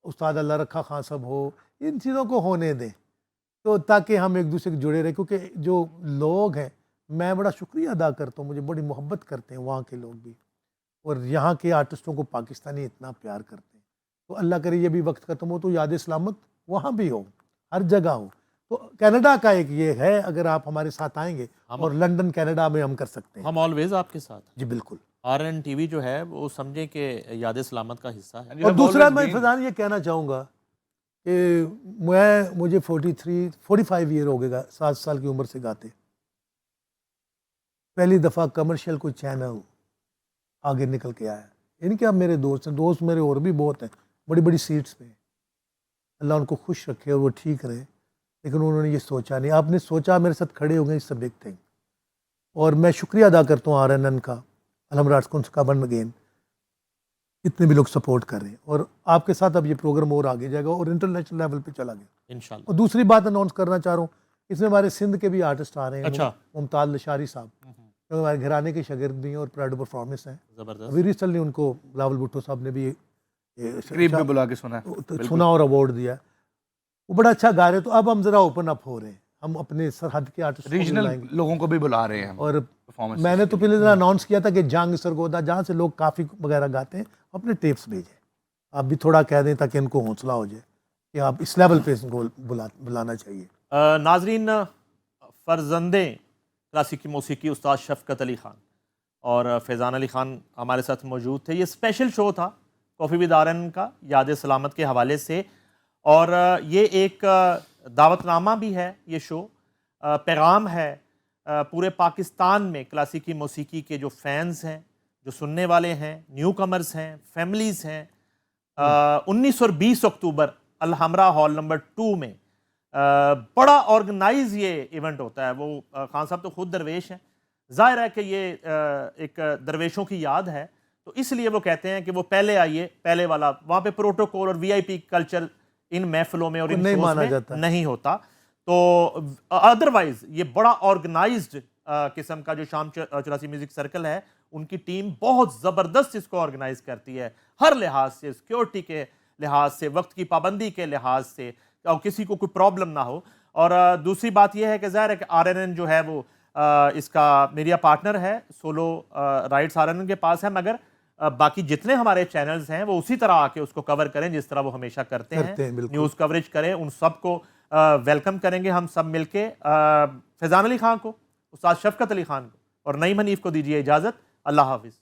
[SPEAKER 2] उस्ताद अल्लाह रखा खां साहब हो, इन चीज़ों को होने दें, तो ताकि हम एक दूसरे से जुड़े रहें। क्योंकि जो लोग हैं, मैं बड़ा शुक्रिया अदा करता हूँ, मुझे बड़ी मोहब्बत करते हैं वहाँ के लोग भी, और यहाँ के आर्टिस्टों को पाकिस्तानी इतना प्यार करते हैं। तो अल्लाह करे ये भी वक्त खत्म हो तो याद सलामत वहाँ भी हो, हर जगह हो। तो कनाडा का एक ये है, अगर आप हमारे साथ आएंगे, और लंदन कनाडा में हम कर सकते हैं।
[SPEAKER 1] हम ऑलवेज आपके साथ हैं।
[SPEAKER 2] जी बिल्कुल।
[SPEAKER 1] आरएन टीवी जो है वो समझे कि याद सलामत का हिस्सा है।
[SPEAKER 2] और दूसरा मैं फैजान ये कहना चाहूँगा कि मुझे 45 ईयर हो गए, 7 साल की उम्र से गाते। पहली दफ़ा कमर्शियल कोई चैनल आगे निकल के आया। इनके अब मेरे दोस्त हैं, दोस्त मेरे और भी बहुत हैं, बड़ी बड़ी सीट्स पे। अल्लाह उनको खुश रखे और वो ठीक रहे, लेकिन उन्होंने ये सोचा नहीं। आपने सोचा, मेरे साथ खड़े हो गए, इट्स अ बिग थिंग। और मैं शुक्रिया अदा करता हूँ आरएनएन का, अलहमराज बन अगेन, इतने भी लोग सपोर्ट कर रहे हैं। और आपके साथ अब ये प्रोग्राम और आगे जाएगा और इंटरनेशनल लेवल पे चला गया
[SPEAKER 1] इंशाल्लाह।
[SPEAKER 2] और दूसरी बात अनाउंस करना चाह रहा हूँ, इसमें हमारे सिंध के भी आर्टिस्ट आ रहे हैं।
[SPEAKER 1] अच्छा।
[SPEAKER 2] मुमताज लशारी साहब, जो हमारे घराने के शागिर्द भी हैं और प्राइड परफॉर्मेंस हैं।
[SPEAKER 1] जबरदस्त।
[SPEAKER 2] अभी रिसेंटली उनको बिलावल भुट्टो साहब ने भी
[SPEAKER 3] करीब में बुला के सुना
[SPEAKER 2] और अवार्ड दिया। वो बड़ा अच्छा गा रहे हैं। तो अब हम जरा ओपन अप हो रहे हैं, हम अपने सरहद के आर्टिस्ट
[SPEAKER 3] रीजनल लोगों को भी बुला रहे हैं।
[SPEAKER 2] और मैंने तो पहले जरा अनाउंस किया था कि जंग सरगोदा, जहाँ से लोग काफ़ी वगैरह गाते हैं, अपने टेप्स भेजें। आप भी थोड़ा कह दें ताकि इनको हौसला हो जाए कि आप इस लेवल पे इनको बुलाना चाहिए।
[SPEAKER 1] नाजरीन, फर्जंदे क्लासिकी मौसीकी उस्ताद शफकत अली ख़ान और फैज़ान अली ख़ान हमारे साथ मौजूद थे। ये स्पेशल शो था कॉफ़ी विद आरएन का, याद सलामत के हवाले से, और ये एक दावतनामा भी है। ये शो पैगाम है पूरे पाकिस्तान में क्लासिकी मौसीकी के जो फैंस हैं, जो सुनने वाले हैं, न्यू कमर्स हैं, फैमिलीज़ हैं। 19 और 20 अक्टूबर अलहमरा हॉल नंबर 2 में बड़ा ऑर्गेनाइज ये इवेंट होता है। वो खान साहब तो खुद दरवेश हैं, जाहिर है कि ये एक दरवेशों की याद है, तो इसलिए वो कहते हैं कि वो पहले आइए, पहले वाला। वहाँ पे प्रोटोकॉल और वीआईपी कल्चर इन महफिलों में और इन शोज में नहीं होता। तो अदरवाइज ये बड़ा ऑर्गेनाइज्ड किस्म का जो शाम 84 म्यूजिक सर्कल है, उनकी टीम बहुत ज़बरदस्त इसको ऑर्गेनाइज करती है, हर लिहाज से, सिक्योरिटी के लिहाज से, वक्त की पाबंदी के लिहाज से, और किसी को कोई प्रॉब्लम ना हो। और दूसरी बात यह है कि ज़ाहिर है कि आरएनएन जो है वो इसका मीडिया पार्टनर है, सोलो राइट्स आरएनएन के पास है, मगर बाकी जितने हमारे चैनल्स हैं वो उसी तरह आके उसको कवर करें जिस तरह वो हमेशा करते हैं। न्यूज़ कवरेज करें, उन सबको वेलकम करेंगे हम सब मिलके। फैज़ान अली ख़ान को, उस्ताद शफकत अली ख़ान को और नईम हनीफ को दीजिए इजाज़त। अल्लाह हाफिज़।